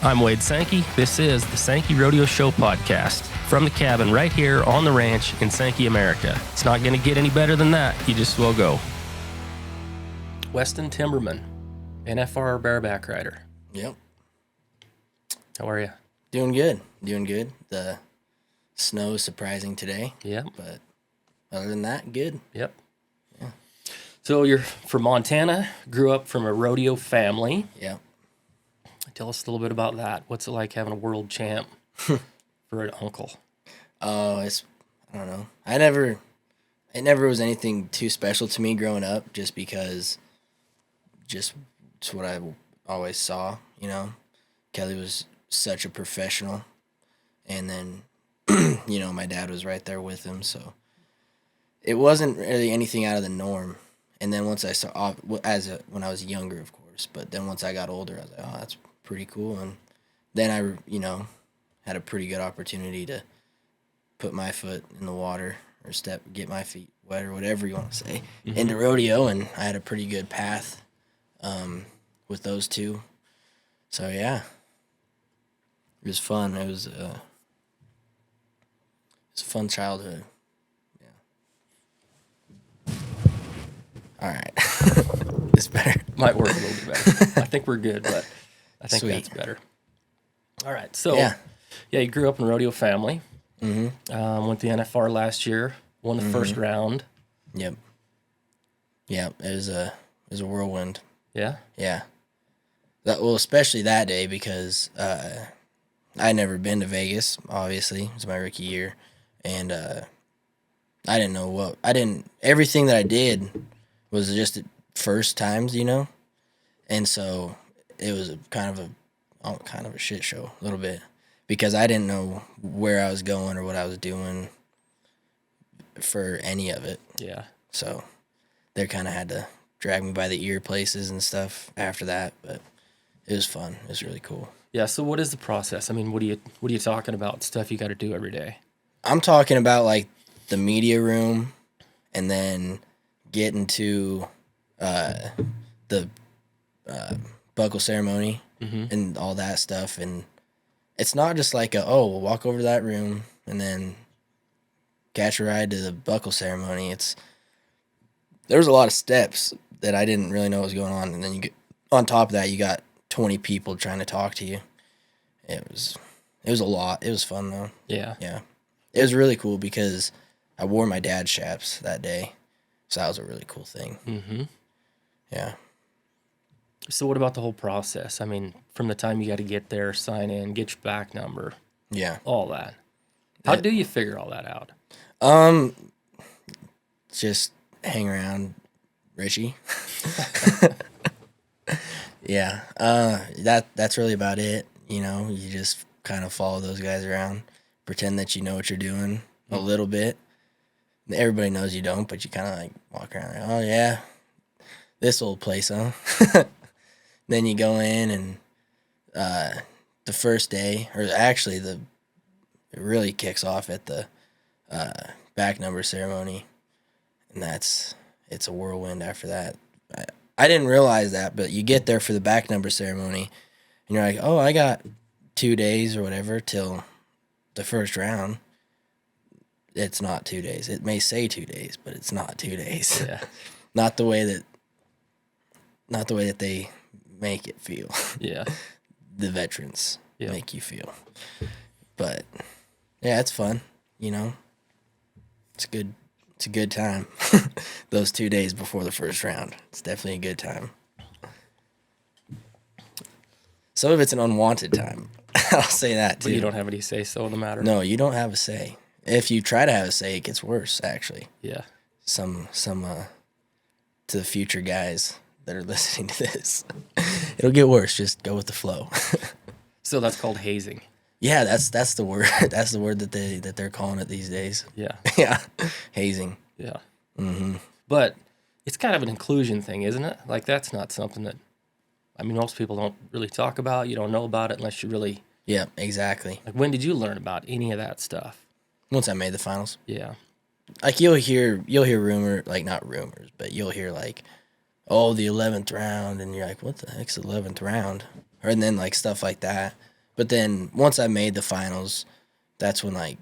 I'm Wade Sankey. This is the Sankey Rodeo Show podcast from the cabin right here on the ranch in Sankey, America. It's not going to get any better than that. You just will go. Weston Timberman, NFR bareback rider. Yep. How are you? Doing good. The snow is surprising today. Yep. But other than that, good. Yep. Yeah. So you're from Montana, grew up from a rodeo family. Yep. Tell us a little bit about that. What's it like having a world champ for an uncle? Oh, I don't know. It never was anything too special to me growing up, just because it's what I always saw, you know. Kelly was such a professional, and then, you know, my dad was right there with him, so it wasn't really anything out of the norm. And then once I saw, when I was younger, of course, but then once I got older, I was like, oh, that's pretty cool. And then I, you know, had a pretty good opportunity to put my foot in the water or get my feet wet or whatever you want to say, into rodeo, and I had a pretty good path with those two. So yeah, it was fun. It was a fun childhood. Yeah. All right, it's better. Might work a little bit better. I think we're good, but I think that's better. All right, so yeah, you grew up in a rodeo family. Mm-hmm. Went to the NFR last year. Won the first round. Yep. Yeah, it was a whirlwind. Yeah. Yeah. Especially that day, because I'd never been to Vegas. Obviously, it was my rookie year, and I didn't know everything that I did was just first times, you know, and so it was kind of a shit show a little bit, because I didn't know where I was going or what I was doing for any of it. Yeah. So they kind of had to drag me by the ear places and stuff after that, but it was fun. It was really cool. Yeah. So what is the process? I mean, what are you talking about? Stuff you got to do every day? I'm talking about like the media room, and then getting to the buckle ceremony and all that stuff. And it's not just like we'll walk over to that room and then catch a ride to the buckle ceremony. There's a lot of steps that I didn't really know what was going on. And then on top of that, you got 20 people trying to talk to you. It was a lot. It was fun though. Yeah. Yeah. It was really cool because I wore my dad's chaps that day. So that was a really cool thing. Mm-hmm. Yeah. So what about the whole process? I mean, from the time you got to get there, sign in, get your back number. Yeah. All that. How do you figure all that out? Just hang around Richie. Yeah. That's really about it. You know, you just kind of follow those guys around, pretend that you know what you're doing a little bit. Everybody knows you don't, but you kind of like walk around like, oh yeah, this old place, huh? Then you go in, and the first day, or actually it really kicks off at the back number ceremony, and it's a whirlwind after that. I didn't realize that, but you get there for the back number ceremony, and you're like, oh, I got 2 days or whatever till the first round. It's not 2 days. It may say 2 days, but it's not 2 days. Yeah. Not the way that they make it feel. Yeah. The veterans make you feel. But yeah, it's fun, you know. It's good. It's a good time. Those 2 days before the first round. It's definitely a good time. Some of it's an unwanted time. I'll say that too. But you don't have any say so in the matter. No, you don't have a say. If you try to have a say, it gets worse, actually. Yeah. Some to the future guys that are listening to this, it'll get worse. Just go with the flow. So that's called hazing. Yeah, that's the word. That's the word that they're calling it these days. Yeah. Yeah. Hazing. Yeah. Mm-hmm. But it's kind of an inclusion thing, isn't it? Like, that's not something that, I mean, most people don't really talk about. You don't know about it unless you really. Yeah, exactly. Like, when did you learn about any of that stuff? Once I made the finals. Yeah. Like, you'll hear rumor, like, not rumors, but you'll hear like, oh, the 11th round, and you're like, what the heck's the 11th round? And then like stuff like that. But then once I made the finals, that's when, like,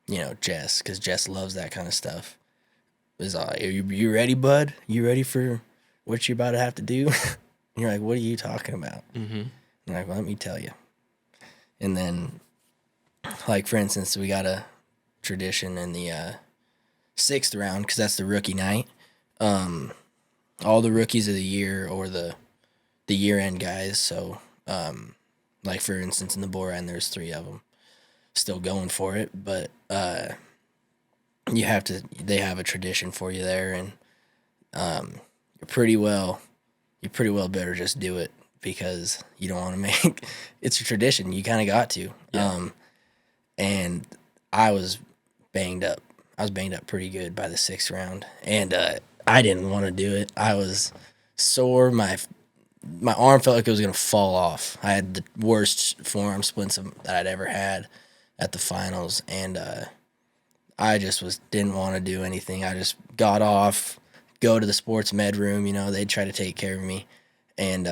you know, Jess, because Jess loves that kind of stuff, was like, you ready, bud? You ready for what you're about to have to do? And you're like, what are you talking about? Mm-hmm. I'm like, well, let me tell you. And then, like, for instance, we got a tradition in the 6th round, because that's the rookie night. All the rookies of the year, or the year-end guys, so, like, for instance, in the bull riding, there's 3 of them still going for it, but they have a tradition for you there, and you're pretty well better just do it, because you don't want to make it's a tradition. You kind of got to. Yeah. And I was banged up. I was banged up pretty good by the 6th round, and I didn't want to do it. I was sore. My arm felt like it was gonna fall off. I had the worst forearm splints that I'd ever had at the finals, and I just didn't want to do anything. I just got off, go to the sports med room. You know, they'd try to take care of me, and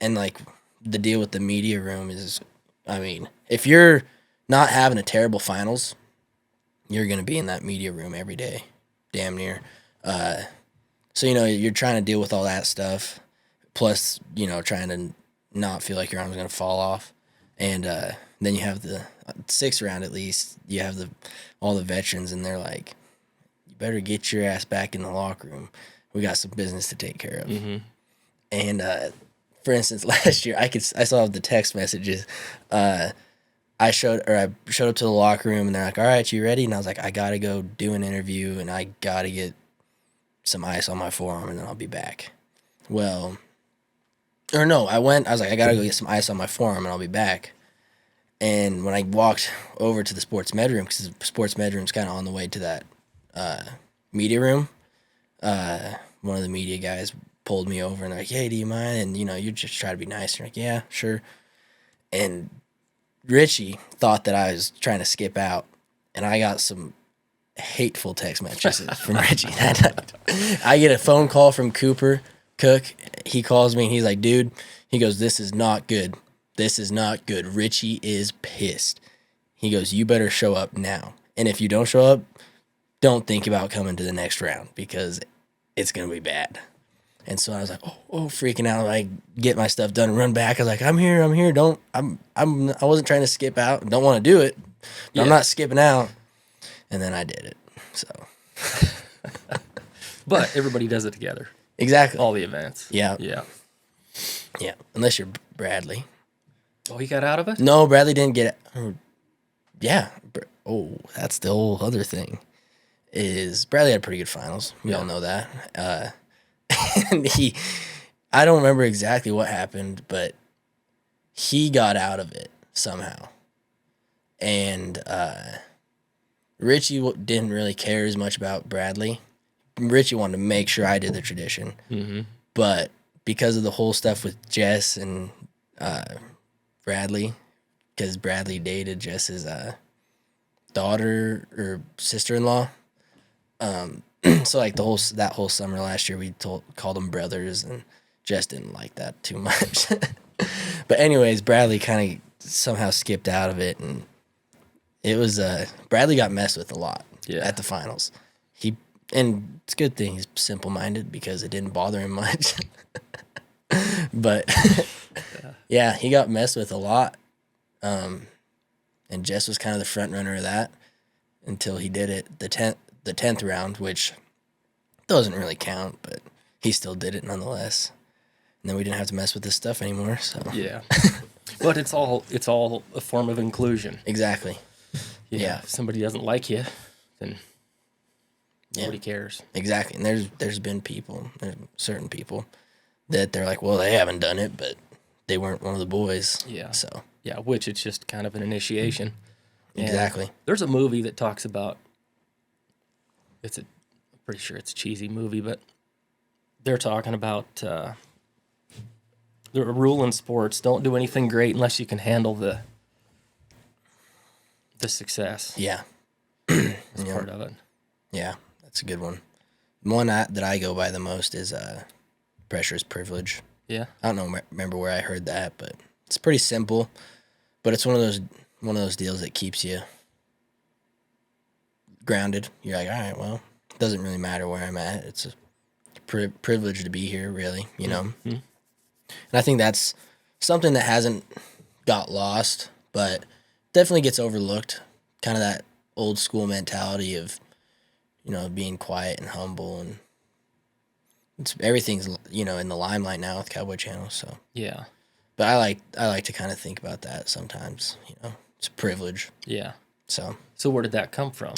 like, the deal with the media room is, I mean, if you're not having a terrible finals, you're gonna be in that media room every day, damn near. So, you know, you're trying to deal with all that stuff, plus, you know, trying to not feel like your arm's gonna fall off, and then you have the 6th round. At least you have all the veterans, and they're like, you better get your ass back in the locker room. We got some business to take care of. Mm-hmm. And for instance, last year I saw the text messages. I showed up to the locker room, and they're like, all right, you ready? And I was like, I gotta go do an interview, and I gotta get some ice on my forearm, and then I'll be back. Well, or no, I was like, I gotta go get some ice on my forearm, and I'll be back. And when I walked over to the sports med room, because the sports med room's kind of on the way to that media room, one of the media guys pulled me over, and they're like, hey, do you mind? And, you know, you just try to be nice. And you're like, yeah, sure. And Richie thought that I was trying to skip out, and I got some hateful text messages from Richie that night. I get a phone call from Cooper Cook. He calls me, and he's like, dude, he goes, this is not good. This is not good. Richie is pissed. He goes, you better show up now. And if you don't show up, don't think about coming to the next round, because it's going to be bad. And so I was like, oh, freaking out. I get my stuff done and run back. I was like, I'm here. I wasn't trying to skip out. Don't want to do it, but I'm not skipping out. And then I did it. So. But everybody does it together. Exactly. All the events. Yeah. Yeah. Yeah. Unless you're Bradley. Oh, he got out of it? No, Bradley didn't get it. Yeah. Oh, that's the whole other thing. Is Bradley had pretty good finals. We all know that. And I don't remember exactly what happened, but he got out of it somehow. And Richie didn't really care as much about Bradley. Richie wanted to make sure I did the tradition. Mm-hmm. But because of the whole stuff with Jess and Bradley, because Bradley dated Jess's daughter or sister-in-law. So like that whole summer last year, we called them brothers, and Jess didn't like that too much. But anyways, Bradley kind of somehow skipped out of it, and it was Bradley got messed with a lot at the finals. And it's a good thing he's simple-minded, because it didn't bother him much. But yeah, he got messed with a lot. And Jess was kind of the front runner of that until he did it the 10th round, which doesn't really count, but he still did it nonetheless. And then we didn't have to mess with this stuff anymore. So yeah, but it's all a form of inclusion. Exactly. Yeah. If somebody doesn't like you, then nobody cares. Exactly. And there's been certain people that they're like, well, they haven't done it, but they weren't one of the boys. Yeah. So yeah, which it's just kind of an initiation. Exactly. And there's a movie that talks about. I'm pretty sure it's a cheesy movie, but they're talking about the rule in sports: don't do anything great unless you can handle the success. Yeah. That's part of it. Yeah, that's a good one. One that I go by the most is pressure is privilege. Yeah. I don't remember where I heard that, but It's pretty simple, but it's one of those deals that keeps you grounded. You're like, all right, well, it doesn't really matter where I'm at. It's a privilege to be here, really, you know. Mm-hmm. And I think that's something that hasn't got lost, but definitely gets overlooked. Kind of that old school mentality of, you know, being quiet and humble, and everything's, you know, in the limelight now with Cowboy Channel. So yeah, but I like to kind of think about that sometimes. You know, it's a privilege. Yeah. So where did that come from?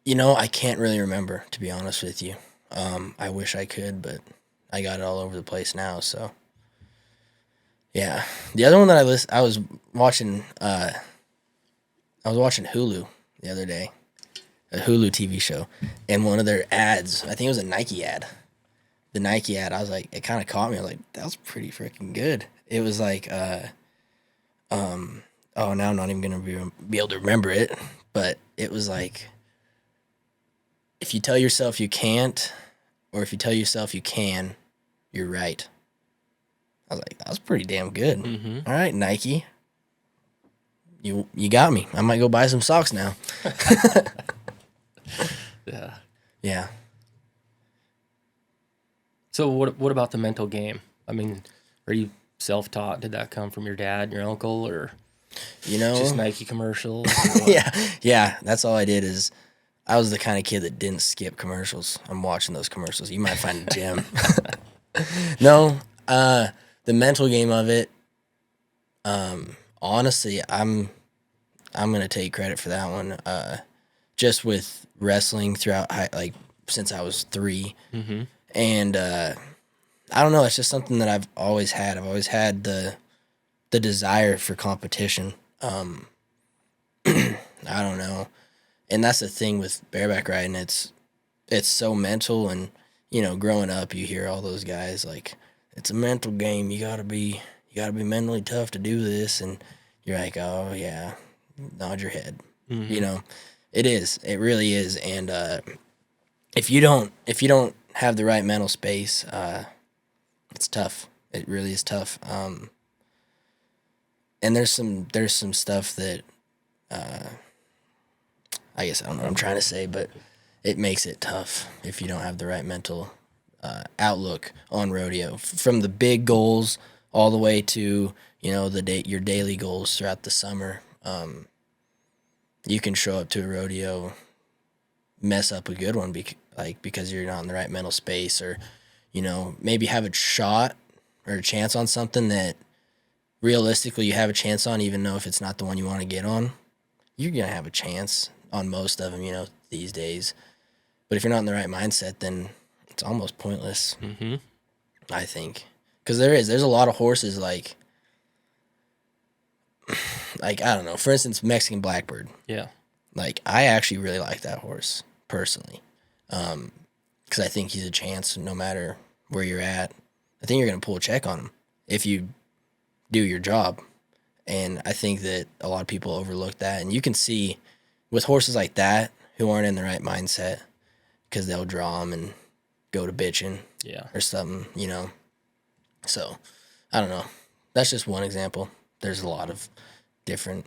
You know, I can't really remember, to be honest with you. I wish I could, but I got it all over the place now. So yeah, the other one that I was watching Hulu the other day, a Hulu TV show, and one of their ads, I think it was a Nike ad. The Nike ad, I was like, it kind of caught me. I was like, that was pretty freaking good. It was like, oh, now I'm not even gonna be able to remember it, but it was like, if you tell yourself you can't, or if you tell yourself you can, you're right. I was like, that was pretty damn good. Mm-hmm. All right, Nike. You got me. I might go buy some socks now. Yeah. Yeah. So what about the mental game? I mean, are you self-taught? Did that come from your dad, your uncle, or just Nike commercials? Yeah. That's all I did is I was the kind of kid that didn't skip commercials. I'm watching those commercials. You might find a gem. No, the mental game of it. Honestly, I'm gonna take credit for that one. Just with wrestling throughout, since I was 3, mm-hmm. And I don't know. It's just something that I've always had. I've always had the desire for competition. I don't know, and that's the thing with bareback riding. It's so mental, and growing up, you hear all those guys like, it's a mental game. You gotta be mentally tough to do this, and you're like, oh yeah, nod your head. Mm-hmm. It is. It really is. And if you don't have the right mental space, it's tough. It really is tough. And there's some stuff that I guess I don't know what I'm trying to say, but it makes it tough if you don't have the right mental outlook on rodeo. From the big goals all the way to your daily goals throughout the summer. You can show up to a rodeo, mess up a good one because you're not in the right mental space, or maybe have a shot or a chance on something that realistically you have a chance on, even though if it's not the one you want to get on, you're gonna have a chance on most of them, these days. But if you're not in the right mindset, then it's almost pointless. Mm-hmm. I think, because there's a lot of horses like I don't know. For instance, Mexican Blackbird. Yeah. Like, I actually really like that horse personally, because I think he's a chance no matter where you're at. I think you're gonna pull a check on him if you do your job, and I think that a lot of people overlook that. And you can see with horses like that who aren't in the right mindset, because they'll draw them and go to bitching, or something, So, I don't know. That's just one example. There's a lot of different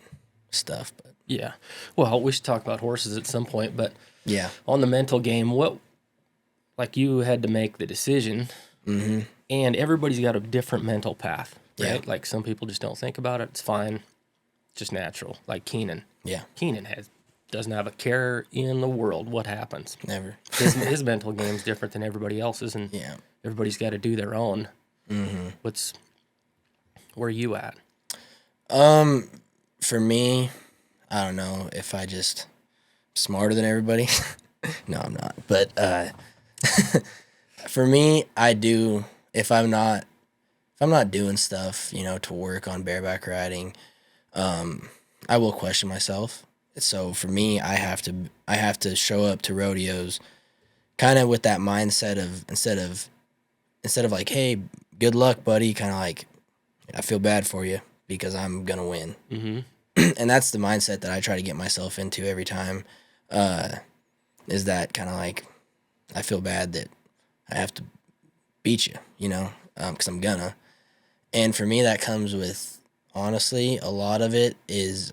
stuff, but yeah. Well, we should talk about horses at some point, but yeah, on the mental game, you had to make the decision, mm-hmm. and everybody's got a different mental path, right? Yeah. Like, some people just don't think about it. It's fine. It's just natural. Like Keenan. Yeah. Keenan doesn't have a care in the world what happens. Never. His mental game's different than everybody else's, and everybody's got to do their own. Mm-hmm. Where are you at? For me, I don't know if I just smarter than everybody. No, I'm not. But for me, I do. If I'm not doing stuff, to work on bareback riding, I will question myself. So for me, I have to show up to rodeos kind of with that mindset of instead of like, hey, good luck, buddy, kind of like, I feel bad for you because I'm gonna win. Mm-hmm. And that's the mindset that I try to get myself into every time. Is that kind of like, I feel bad that I have to beat you, because I'm gonna. And for me, that comes with honestly, a lot of it is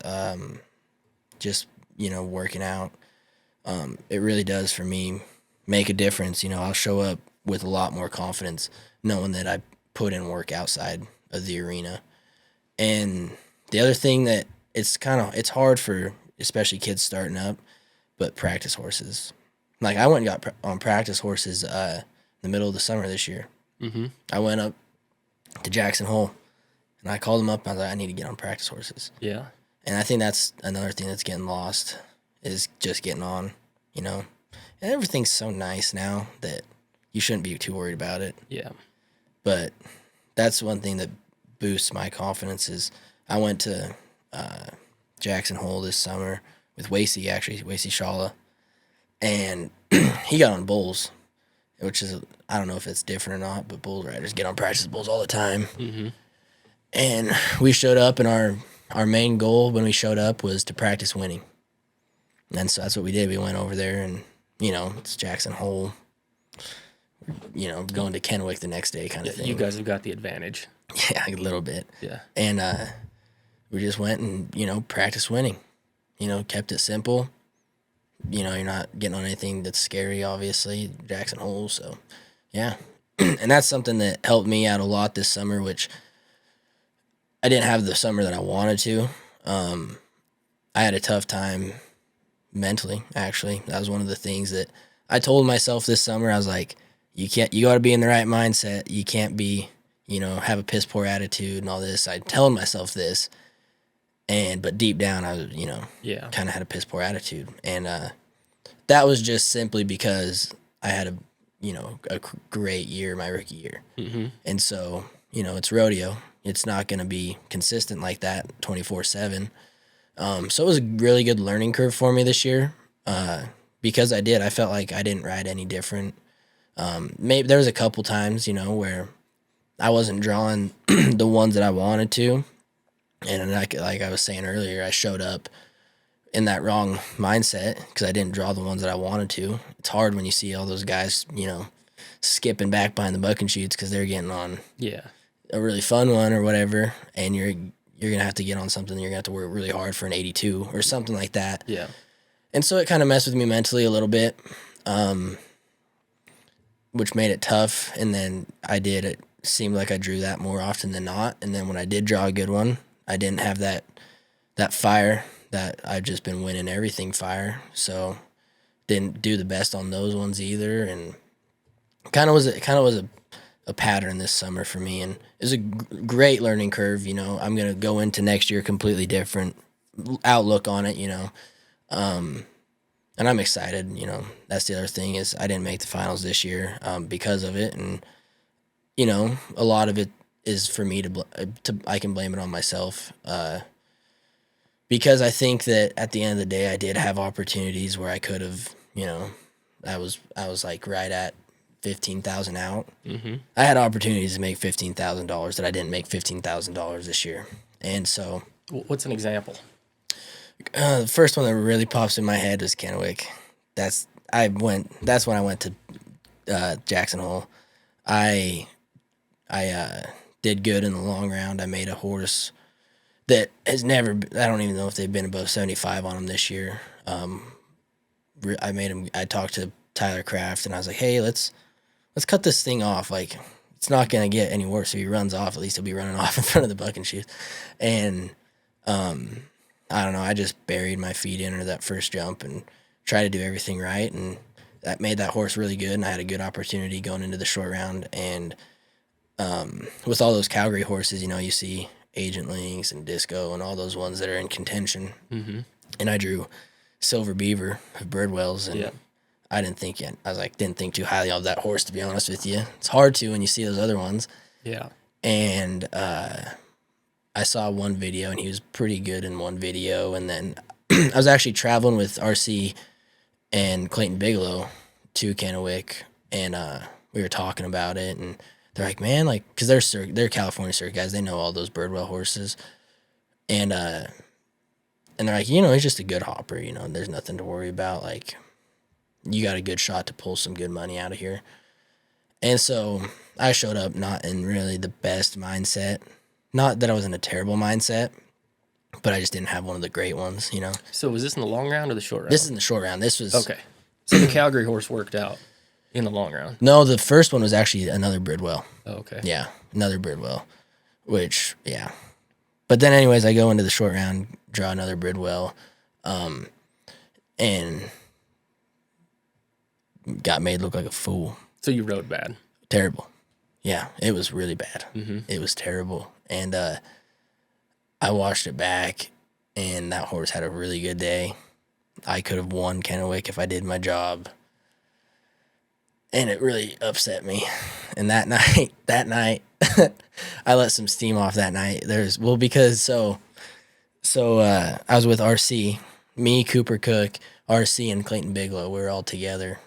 just, working out. It really does for me make a difference. I'll show up with a lot more confidence knowing that I put in work outside of the arena. And the other thing that it's hard for especially kids starting up, but practice horses. Like I went and got on practice horses in the middle of the summer this year. Mm-hmm. I went up to Jackson Hole and I called him up and I was like, I need to get on practice horses. Yeah. And I think that's another thing that's getting lost is just getting on, And everything's so nice now that you shouldn't be too worried about it. Yeah. But that's one thing that boosts my confidence is I went to Jackson Hole this summer with Wasey Shala, and he got on bulls, which is, I don't know if it's different or not, but bull riders get on practice bulls all the time. Mm-hmm. And we showed up, and our main goal when we showed up was to practice winning. And so that's what we did. We went over there, and, it's Jackson Hole, going to Kennewick the next day kind of thing. You guys have got the advantage. Yeah, a little bit. Yeah. And we just went and, practiced winning. Kept it simple. You're not getting on anything that's scary, obviously, Jackson Hole. So, yeah. And that's something that helped me out a lot this summer, which I didn't have the summer that I wanted to. I had a tough time mentally, actually. That was one of the things that I told myself this summer. I was like, you got to be in the right mindset. You can't be, have a piss poor attitude and all this. I telling myself this. But deep down, I was, kind of had a piss poor attitude. And that was just simply because I had a great year, my rookie year. Mm-hmm. And so, it's rodeo. It's not going to be consistent like that 24/7. So it was a really good learning curve for me this year. Because I felt like I didn't ride any different. Maybe there was a couple times, where I wasn't drawing the ones that I wanted to. And like I was saying earlier, I showed up in that wrong mindset because I didn't draw the ones that I wanted to. It's hard when you see all those guys, skipping back behind the bucking chutes because they're getting on a really fun one or whatever, and you're gonna have to get on something. You're gonna have to work really hard for an 82 or something like that. Yeah. And so it kind of messed with me mentally a little bit, which made it tough. And then it seemed like I drew that more often than not. And then when I did draw a good one, I didn't have that fire that I've just been winning everything fire. So didn't do the best on those ones either. And kind of was a pattern this summer for me. And it was a great learning curve. I'm going to go into next year completely different outlook on it, and I'm excited. That's the other thing is I didn't make the finals this year because of it. And, a lot of it is for me I can blame it on myself because I think that at the end of the day, I did have opportunities where I could have, I was like right at 15,000 out. Mm-hmm. I had opportunities to make $15,000 that I didn't make $15,000 this year. And so, what's an example? The first one that really pops in my head was Kennewick. That's when I went to Jackson Hole. I did good in the long round. I made a horse that has never. I don't even know if they've been above 75 on him this year. I made him. I talked to Tyler Kraft and I was like, "Hey, let's cut this thing off. Like, it's not gonna get any worse. If he runs off, at least he'll be running off in front of the bucking chute." And I don't know. I just buried my feet into that first jump and tried to do everything right, and that made that horse really good. And I had a good opportunity going into the short round. And with all those Calgary horses, you see Agent Links and Disco and all those ones that are in contention. Mm-hmm. And I drew Silver Beaver of Birdwells, and I didn't think too highly of that horse, to be honest with you. It's hard to when you see those other ones. Yeah. And I saw one video, and he was pretty good in one video. And then I was actually traveling with RC and Clayton Bigelow to Kennewick, and we were talking about it, and they're like, man, like, because they're California circuit guys. They know all those Birdwell horses. And they're like, he's just a good hopper, there's nothing to worry about. Like, you got a good shot to pull some good money out of here. And so I showed up not in really the best mindset Not that I was in a terrible mindset, but I just didn't have one of the great ones, you know. So was this in the long round or the short round? This is in the short round. This was okay. So the Calgary horse worked out in the long round. No, the first one was actually another Bridwell. Oh, okay. Yeah, another Bridwell, which yeah. But then, anyways, I go into the short round, draw another Bridwell, and got made look like a fool. So you rode bad. Terrible. Yeah, it was really bad. Mm-hmm. It was terrible. And I watched it back, and that horse had a really good day. I could have won Kennewick if I did my job. And it really upset me. And that night, I let some steam off that night. Because I was with RC, me, Cooper Cook, RC, and Clayton Bigelow. We were all together.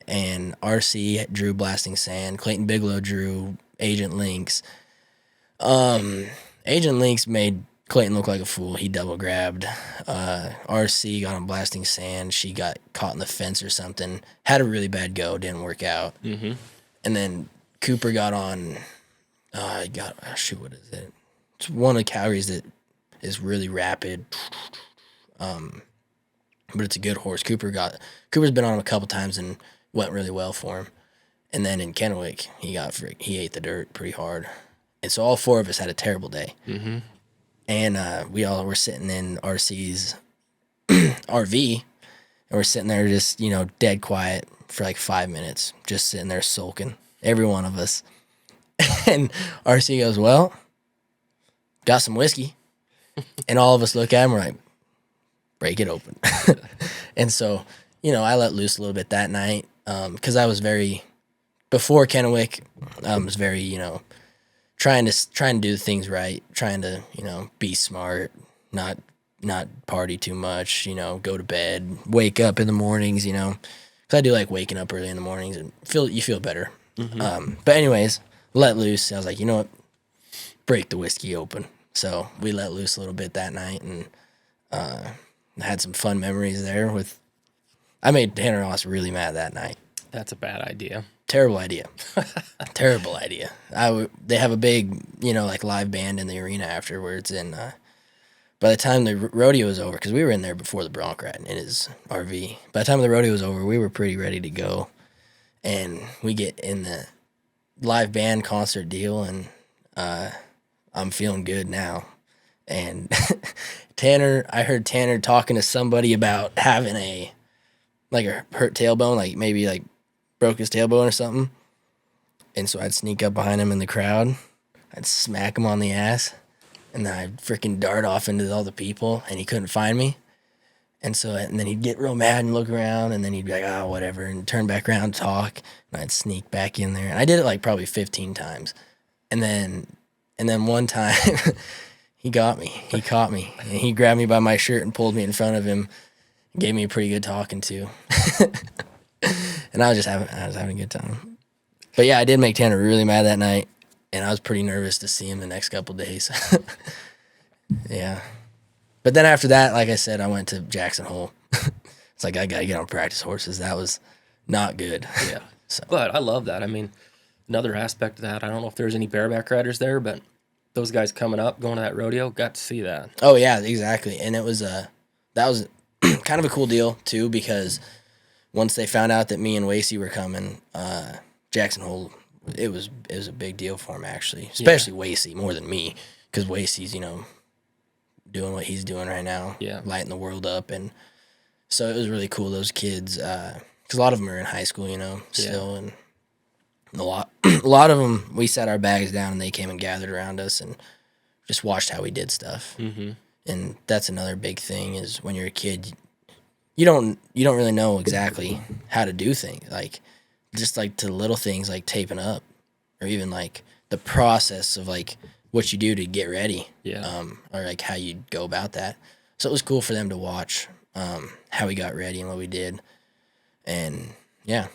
And RC drew Blasting Sand. Clayton Bigelow drew Agent Lynx. Agent Lynx made Clayton look like a fool. He double grabbed. RC got on Blasting Sand. She got caught in the fence or something. Had a really bad go. Didn't work out. Mm-hmm. And then Cooper got on. What is it? It's one of Calgary's that is really rapid. But it's a good horse. Cooper's been on him a couple times and went really well for him. And then in Kennewick, he ate the dirt pretty hard. And so all four of us had a terrible day. Mm-hmm. And we all were sitting in RC's RV, and we're sitting there just, dead quiet for like 5 minutes, just sitting there sulking, every one of us. And RC goes, well, got some whiskey. And all of us look at him, we're like, break it open. And so, I let loose a little bit that night because I was before Kennewick, I was very, trying to do things right, trying to, be smart, not party too much, go to bed, wake up in the mornings, because I do like waking up early in the mornings and you feel better. Mm-hmm. But anyways, let loose. I was like, you know what, break the whiskey open. So we let loose a little bit that night and had some fun memories there. I made Tanner Ross really mad that night. That's a bad idea. Terrible idea. Terrible idea. They have a big, like live band in the arena afterwards. And by the time the rodeo was over, because we were in there before the bronc ride in his RV. By the time the rodeo was over, we were pretty ready to go. And we get in the live band concert deal, and I'm feeling good now. And I heard Tanner talking to somebody about having a hurt tailbone, like maybe like broke his tailbone or something. And so I'd sneak up behind him in the crowd. I'd smack him on the ass. And then I'd freaking dart off into all the people, and he couldn't find me. And then he'd get real mad and look around, and then he'd be like, oh, whatever, and turn back around and talk. And I'd sneak back in there. And I did it like probably 15 times. And then one time he got me. He caught me. And he grabbed me by my shirt and pulled me in front of him. Gave me a pretty good talking to. And I was having a good time. But yeah, I did make Tanner really mad that night, and I was pretty nervous to see him the next couple days. Yeah. But then after that, like I said, I went to Jackson Hole. It's like, I got to get on practice horses. That was not good. Yeah. But I love that. I mean, another aspect of that, I don't know if there's any bareback riders there, but those guys coming up, going to that rodeo, got to see that. Oh, yeah, exactly. And that was kind of a cool deal, too, because once they found out that me and Wasey were coming, Jackson Hole, it was a big deal for him, actually. Especially Wasey, more than me, because Wasey's, doing what he's doing right now, lighting the world up. And so it was really cool, those kids, because a lot of them are in high school, still. And a lot of them, we set our bags down, and they came and gathered around us and just watched how we did stuff. Mm-hmm. And that's another big thing is when you're a kid, you don't really know exactly how to do things, like just like to little things like taping up, or even like the process of like what you do to get ready, or like how you go about that. So it was cool for them to watch how we got ready and what we did, and yeah.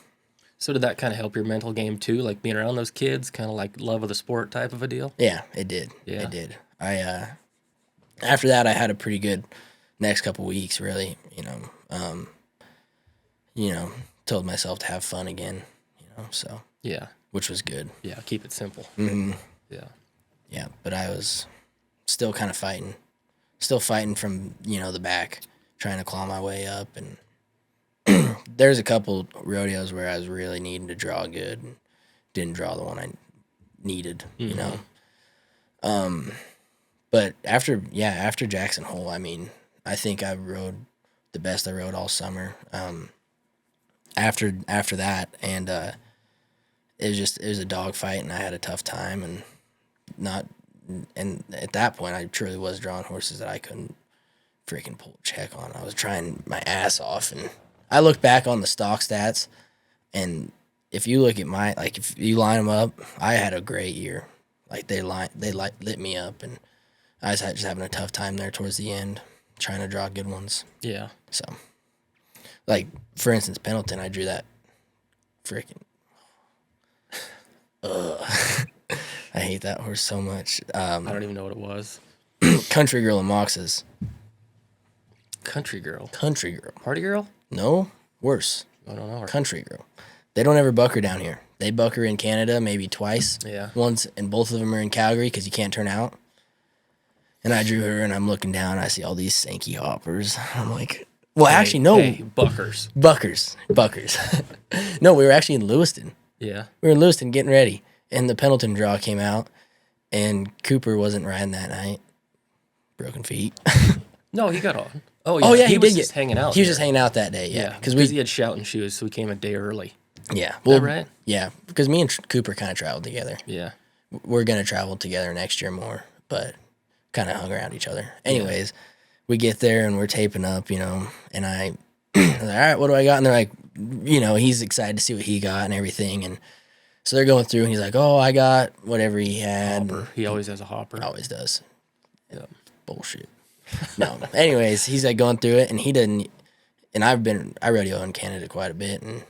So did that kind of help your mental game too, like being around those kids, kind of like love of the sport type of a deal? Yeah, it did. Yeah, it did. After that, I had a pretty good next couple weeks, really, told myself to have fun again, so. Yeah. Which was good. Yeah, keep it simple. Mm-hmm. Yeah. Yeah, but I was still kind of fighting from, the back, trying to claw my way up. And there's a couple rodeos where I was really needing to draw good and didn't draw the one I needed, But after Jackson Hole, I mean, I think I rode the best I rode all summer. After that, and it was a dog fight, and I had a tough time, and at that point, I truly was drawing horses that I couldn't freaking pull a check on. I was trying my ass off, and I look back on the stock stats, and if you look at if you line them up, I had a great year. Like they lit me up, and I was just having a tough time there towards the end, trying to draw good ones. Yeah. So, like for instance, Pendleton, I drew that freaking. I hate that horse so much. I don't even know what it was. Country Girl and Mox's. Country Girl. Party Girl? No, worse. I don't know her. Country Girl. They don't ever buck her down here. They buck her in Canada maybe twice. Yeah. Once, and both of them are in Calgary because you can't turn out. And I drew her, and I'm looking down, and I see all these Sankey hoppers. I'm like, well, actually, no. Hey, Buckers. Buckers. No, we were actually in Lewiston. Yeah. We were in Lewiston getting ready, and the Pendleton draw came out, and Cooper wasn't riding that night. Broken feet. No, he got on. Oh, yeah, he was did just hanging out. He was just hanging out that day, yeah. Because he had shouting shoes, so we came a day early. Yeah. Well, is that right? Yeah, because me and Cooper kind of traveled together. Yeah. We're going to travel together next year more, but kind of hung around each other. Anyways, we get there, and we're taping up, and I was like, all right, what do I got? And they're like, he's excited to see what he got and everything, and so they're going through, and he's like, oh, I got whatever he had. Hopper. He always has a hopper. Always does. Yeah. Bullshit. No. Anyways, he's like going through it, and he didn't. And I rodeo in Canada quite a bit, and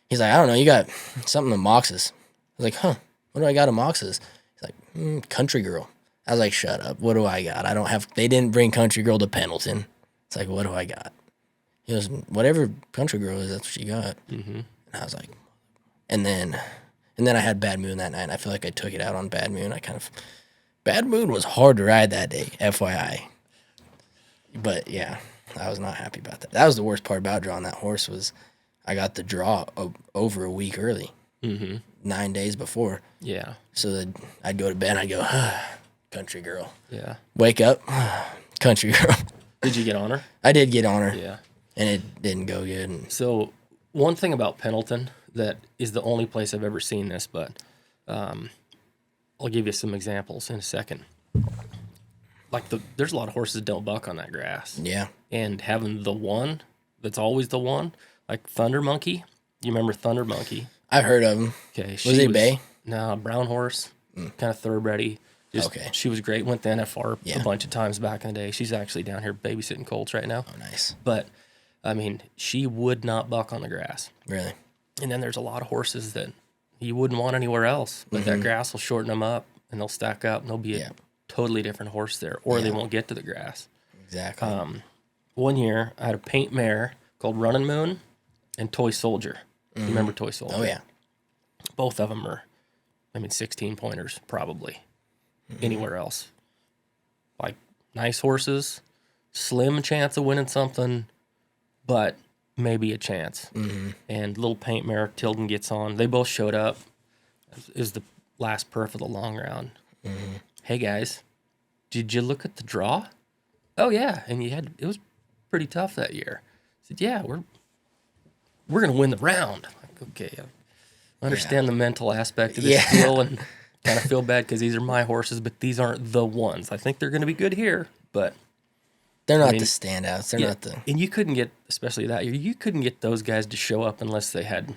he's like, I don't know, you got something in Mox's. I was like, huh? What do I got in Mox's? He's like, Country Girl. I was like, shut up. What do I got? I don't have. They didn't bring Country Girl to Pendleton. It's like, what do I got? He goes, whatever Country Girl is, that's what you got. Mm-hmm. And I was like, and then I had Bad Moon that night. And I feel like I took it out on Bad Moon. Bad Moon was hard to ride that day, FYI. But yeah, I was not happy about that. That was the worst part about drawing that horse was I got the draw over a week early, 9 days before. Yeah. So that I'd go to bed and I'd go, Country Girl. Yeah. Wake up, Country Girl. Did you get on her? I did get on her. Yeah. And it didn't go good. So one thing about Pendleton that is the only place I've ever seen this, but I'll give you some examples in a second. Like there's a lot of horses that don't buck on that grass. Yeah. And having the one that's always the one, like Thunder Monkey. You remember Thunder Monkey? I've heard of him. Okay. Was he bay? No, brown horse, kind of thoroughbredy. Okay. She was great. Went to NFR Yeah. a bunch of times back in the day. She's actually down here babysitting colts right now. Oh, nice. But, I mean, she would not buck on the grass. Really? And then there's a lot of horses that you wouldn't want anywhere else. But that grass will shorten them up, and they'll stack up, and they'll be a totally different horse there. Or they won't get to the grass. Exactly. One year, I had a paint mare called Running Moon and Toy Soldier. You remember Toy Soldier? Oh, yeah. Both of them are, 16 pointers probably. Anywhere else. Like, nice horses, slim chance of winning something, but maybe a chance. And little paint mare Tilden gets on. They both showed up. It was the last perf of the long round. Hey, guys, did you look at the draw? Oh, yeah. And it was pretty tough that year. I said, yeah, we're going to win the round. Like, okay, I understand the mental aspect of this deal and kind of feel bad because these are my horses, but these aren't the ones. I think they're going to be good here, but they're not the standouts. They're not the... And you couldn't get, especially that year, you couldn't get those guys to show up unless they had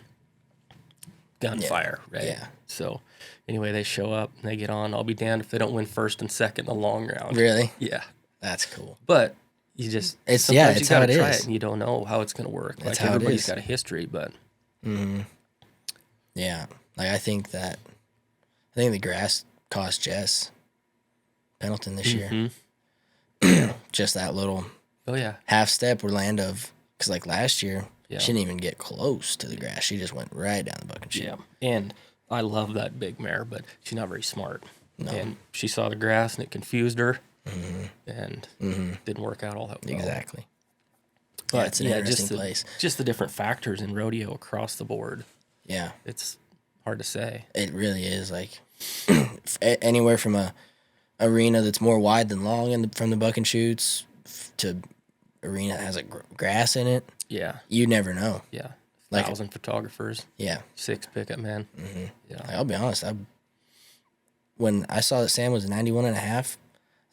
gunfire, right? Yeah. So anyway, they show up and they get on. I'll be damned if they don't win first and second in the long round. Really? Yeah. That's cool. But you just... It's you how gotta it try is. it and you don't know how it's going to work. That's like how everybody's it is. got a history, but... Yeah. Like, I think the grass cost Jess Pendleton this year. Just that little half step or land of... Because, like, last year, she didn't even get close to the grass. She just went right down the bucket chute. Yeah. And I love that big mare, but she's not very smart. No. And she saw the grass and it confused her, and didn't work out all that well. Exactly. But it's an interesting place. Just the different factors in rodeo across the board. Yeah. It's hard to say. It really is. Like, anywhere from a arena that's more wide than long from the buck and shoots to arena that has a grass in it. Yeah. You never know. Yeah. Like 1,000 photographers. Yeah. 6 pickup men. Yeah. I'll be honest. When I saw that Sam was 91.5,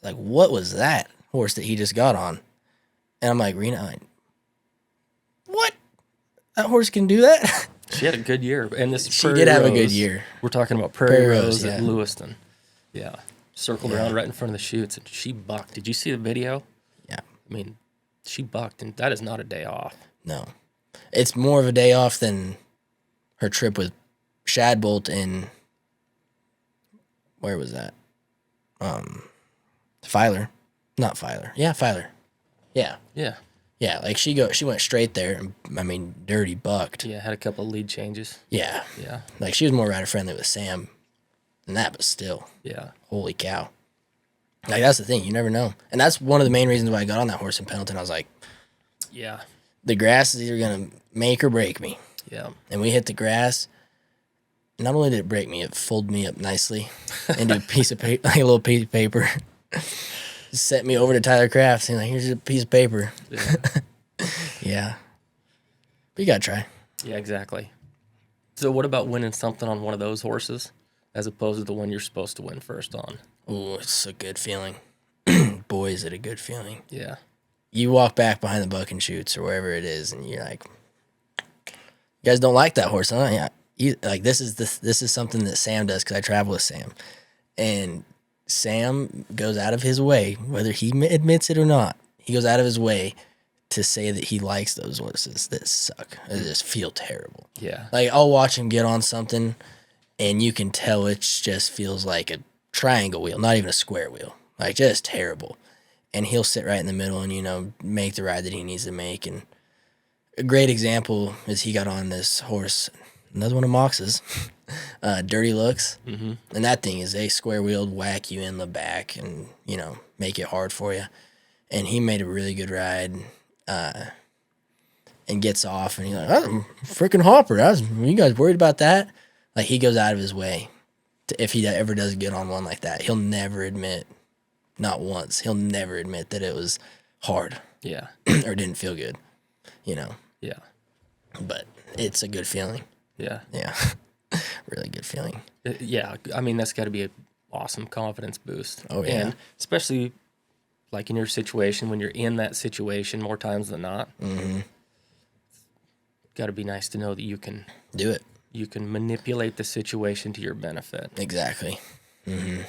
like, what was that horse that he just got on? And I'm like, Rena, what? That horse can do that? She had a good year. And she did have a good year. We're talking about Prairie Rose yeah. at Lewiston. Yeah. Circled around right in front of the chutes, and she bucked. Did you see the video? Yeah. I mean, she bucked, and that is not a day off. No. It's more of a day off than her trip with Shadbolt in, where was that? Filer. Not Filer. Yeah, Filer. Yeah. Yeah. Yeah, like she went straight there, and I mean, dirty bucked. Yeah, had a couple of lead changes. Yeah. Yeah. Like, she was more rider friendly with Sam than that, but still. Yeah. Holy cow. Like, that's the thing. You never know. And that's one of the main reasons why I got on that horse in Pendleton. I was like, yeah, the grass is either going to make or break me. Yeah. And we hit the grass. Not only did it break me, it folded me up nicely into a piece of paper, like a little piece of paper. Sent me over to Tyler Crafts and like, here's a piece of paper. Yeah. Yeah. But you got to try. Yeah, exactly. So what about winning something on one of those horses as opposed to the one you're supposed to win first on? Oh, it's a good feeling. Boy, is it a good feeling. Yeah. You walk back behind the buck and shoots or wherever it is, and you're like, you guys don't like that horse, huh? Yeah. Like, this is something that Sam does, because I travel with Sam. And Sam goes out of his way, whether he admits it or not, he goes out of his way to say that he likes those horses that suck. They just feel terrible. Yeah. Like, I'll watch him get on something, and you can tell it just feels like a triangle wheel, not even a square wheel. Like, just terrible. And he'll sit right in the middle and, you know, make the ride that he needs to make. And a great example is he got on this horse, another one of Mox's, Dirty Looks. Mm-hmm. And that thing is a square wheeled, whack you in the back and, you know, make it hard for you. And he made a really good ride and gets off. And he's like, oh, freaking Hopper. You guys worried about that? Like, he goes out of his way. If he ever does get on one like that, he'll never admit, not once, he'll never admit that it was hard. Yeah. Or didn't feel good, you know. Yeah. But it's a good feeling. Yeah. Yeah. Really good feeling. Yeah. I mean, that's got to be an awesome confidence boost. Oh, yeah. And especially like in your situation, when you're in that situation more times than not, got to be nice to know that you can do it. You can manipulate the situation to your benefit. Exactly. Mm-hmm.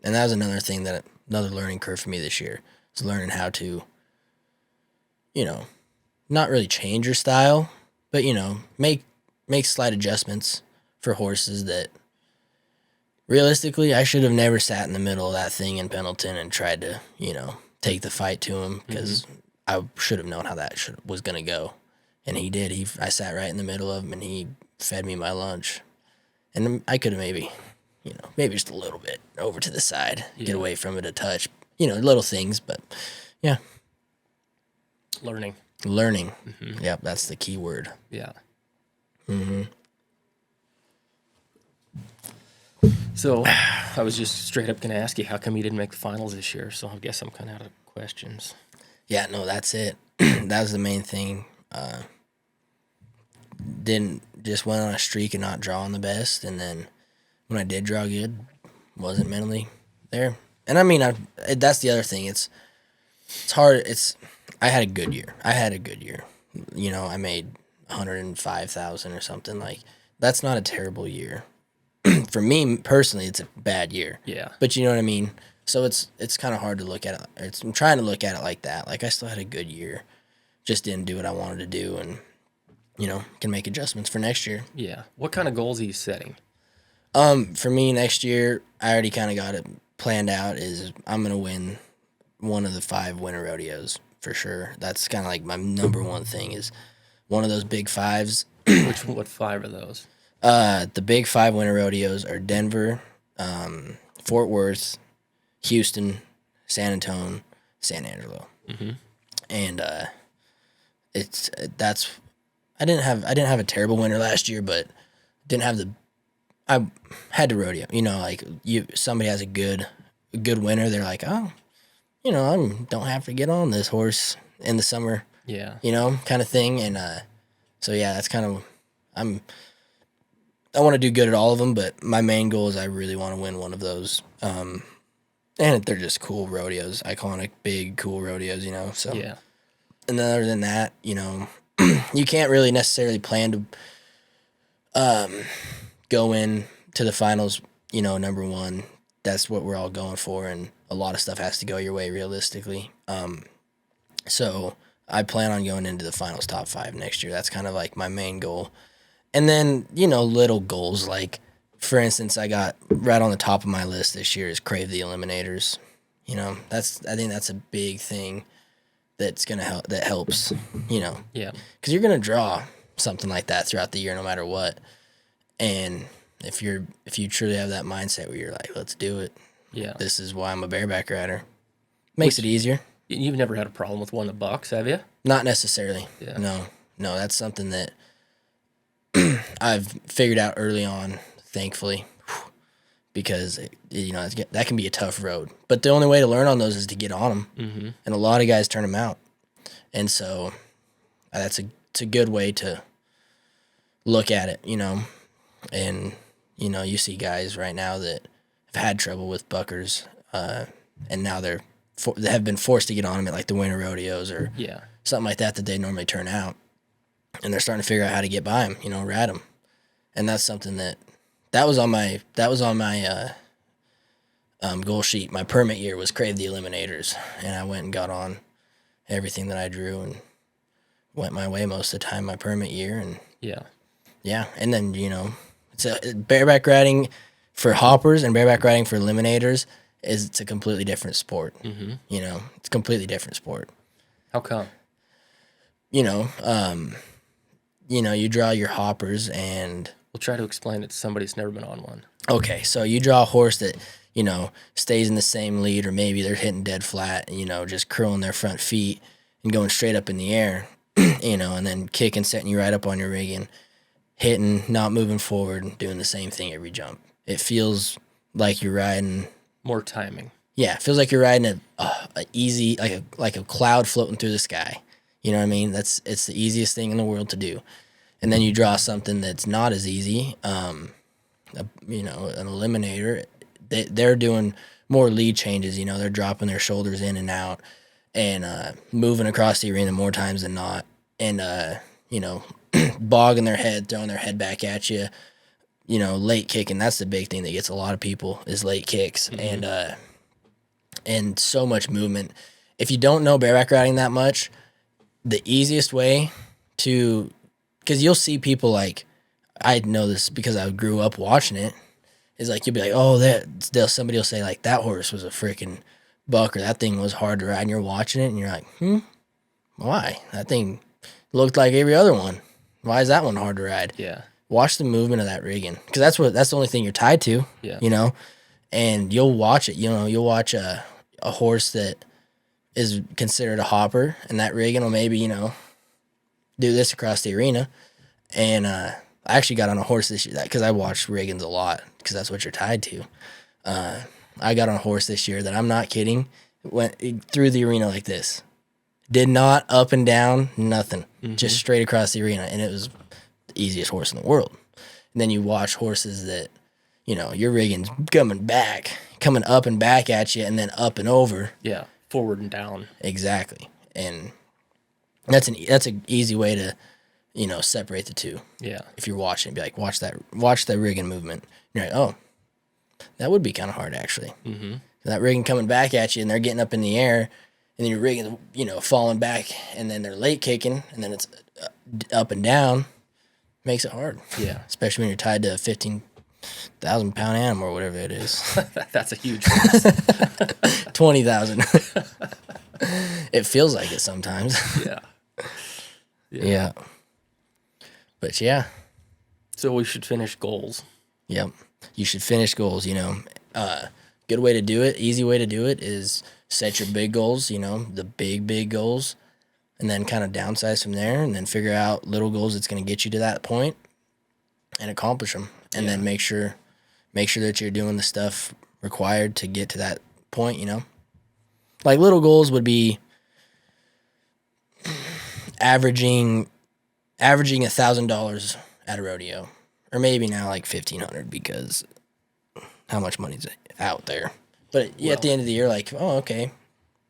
And that was another learning curve for me this year, is learning how to, you know, not really change your style, but, you know, make slight adjustments for horses that realistically I should have never sat in the middle of that thing in Pendleton and tried to, you know, take the fight to him, because I should have known how that was going to go. And he did. I sat right in the middle of him, and he fed me my lunch. And I could have maybe just a little bit over to the side, get away from it a touch, you know, little things, but yeah. Learning. Mm-hmm. Yep, that's the key word. Yeah. Mm-hmm. So I was just straight up going to ask you, how come you didn't make the finals this year? So I guess I'm kind of out of questions. Yeah, no, that's it. That was the main thing. Just went on a streak and not drawing the best, and then when I did draw good, wasn't mentally there. And I mean, that's the other thing. It's hard. I had a good year. You know, I made $105,000 or something. Like, that's not a terrible year. For me personally, it's a bad year. Yeah. But you know what I mean? So it's kind of hard to look at it. I'm trying to look at it like that. Like, I still had a good year. Just didn't do what I wanted to do, and, you know, can make adjustments for next year. Yeah. What kind of goals are you setting? For me, next year, I already kind of got it planned out, is I'm going to win one of the 5 winter rodeos for sure. That's kind of like my number one thing, is one of those big 5s. What 5 are those? The big 5 winter rodeos are Denver, Fort Worth, Houston, San Antonio, San Angelo. Mm-hmm. And I didn't have a terrible winter last year, but I had to rodeo. Like somebody has a good winter, they're like, oh, I don't have to get on this horse in the summer. Yeah. Kind of thing. And so yeah, that's kind of I want to do good at all of them, but my main goal is I really want to win one of those. And they're just cool rodeos, iconic, big, cool rodeos, So yeah. And then other than that, you can't really necessarily plan to go in to the finals, number one. That's what we're all going for, and a lot of stuff has to go your way realistically. So I plan on going into the finals top 5 next year. That's kind of like my main goal. And then, little goals, like, for instance, I got right on the top of my list this year is Crave the Eliminators. I think that's a big thing that's going to help, that helps, Yeah. Because you're going to draw something like that throughout the year no matter what. And if you truly have that mindset where you're like, let's do it. Yeah. This is why I'm a bareback rider. Makes it easier. You've never had a problem with one of the bucks, have you? Not necessarily. Yeah. No, that's something that I've figured out early on, thankfully, because that can be a tough road. But the only way to learn on those is to get on them, mm-hmm. and a lot of guys turn them out. And so it's a good way to look at it, And you see guys right now that have had trouble with buckers, and now they have been forced to get on them at like the winter rodeos or something like that they normally turn out. And they're starting to figure out how to get by them, ride them. And that's something that was on my goal sheet. My permit year was Crave the Eliminators, and I went and got on everything that I drew and went my way most of the time my permit year. And yeah. And then, it's a bareback riding for hoppers and bareback riding for eliminators it's a completely different sport. Mm-hmm. It's a completely different sport. How come? You draw your hoppers and... We'll try to explain it to somebody who's never been on one. Okay, so you draw a horse that, stays in the same lead, or maybe they're hitting dead flat, just curling their front feet and going straight up in the air, and then kicking, setting you right up on your rigging, hitting, not moving forward, and doing the same thing every jump. It feels like you're riding... More timing. Yeah, it feels like you're riding a easy, like a cloud floating through the sky. You know what I mean? It's the easiest thing in the world to do. And then you draw something that's not as easy, an eliminator. They're doing more lead changes. They're dropping their shoulders in and out and moving across the arena more times than not. And, bogging their head, throwing their head back at you, late kicking. That's the big thing that gets a lot of people is late kicks. Mm-hmm. And so much movement. If you don't know bareback riding that much, the easiest way to... Because you'll see people like, I know this because I grew up watching it, is like, you'll be like, oh, somebody will say like, that horse was a freaking buck, or that thing was hard to ride, and you're watching it, and you're like, why? That thing looked like every other one. Why is that one hard to ride? Yeah. Watch the movement of that rigging, because that's the only thing you're tied to, and you'll watch it, you'll watch a horse that is considered a hopper, and that rigging will maybe, do this across the arena. And I actually got on a horse this year because I watched riggings a lot because that's what you're tied to. I got on a horse this year that I'm not kidding, went through the arena like this. Did not up and down, nothing. Mm-hmm. Just straight across the arena. And it was the easiest horse in the world. And then you watch horses that, your rigging's coming up and back at you and then up and over. Yeah, forward and down. Exactly. And that's an easy way to, separate the two. Yeah. If you're watching, be like, watch that rigging movement. You're like, oh, that would be kind of hard actually. Mm-hmm. That rigging coming back at you, and they're getting up in the air, and then your rigging, falling back, and then they're late kicking, and then it's up and down. Makes it hard. Yeah. Especially when you're tied to a 15,000-pound animal or whatever it is. That's a huge horse. 20,000. It feels like it sometimes. Yeah. But yeah. So we should finish goals. Yep. You should finish goals, good way to do it, easy way to do it is set your big goals, the big goals, and then kind of downsize from there, and then figure out little goals that's going to get you to that point and accomplish them. And then make sure that you're doing the stuff required to get to that point, Like little goals would be averaging $1,000 at a rodeo, or maybe now like $1,500 because how much money's out there. But at the end of the year, like, oh, okay,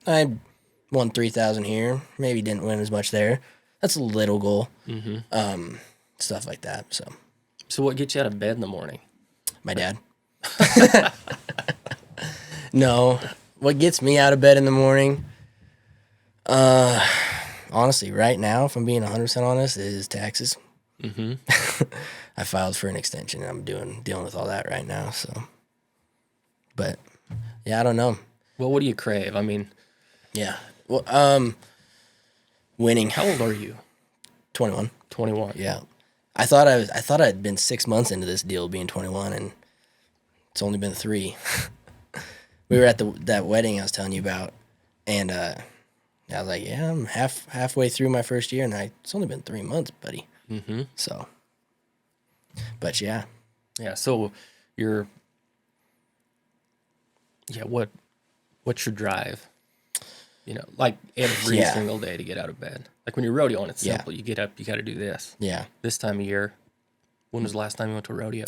I won $3,000 here, maybe didn't win as much there. That's a little goal. Stuff like that. So what gets you out of bed in the morning? My dad. No, what gets me out of bed in the morning? Honestly, right now, if I'm being 100% honest, is taxes. I filed for an extension, and I'm dealing with all that right now. So, but yeah, I don't know. Well, what do you crave? I mean, yeah. Well, winning. How old are you? 21. 21. Yeah. I thought I'd been 6 months into this deal being 21, and it's only been 3. We were at that wedding I was telling you about, and I was like, yeah, I'm halfway through my first year, and it's only been 3 months, buddy. So, but yeah. Yeah. So what's your drive? Like every single day to get out of bed. Like when you're rodeoing, it's simple. You get up, you got to do this. Yeah. This time of year, when was the last time you went to a rodeo?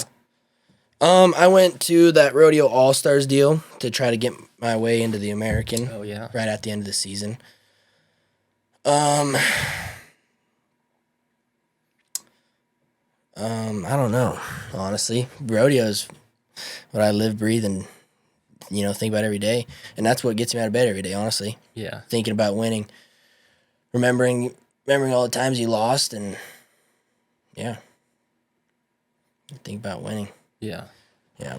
I went to that Rodeo All-Stars deal to try to get my way into the American. Oh, yeah. Right at the end of the season. I don't know, honestly. Rodeo's what I live, breathe, and, think about every day. And that's what gets me out of bed every day, honestly. Yeah. Thinking about winning. Remembering all the times you lost, and, yeah. Think about winning. Yeah. Yeah.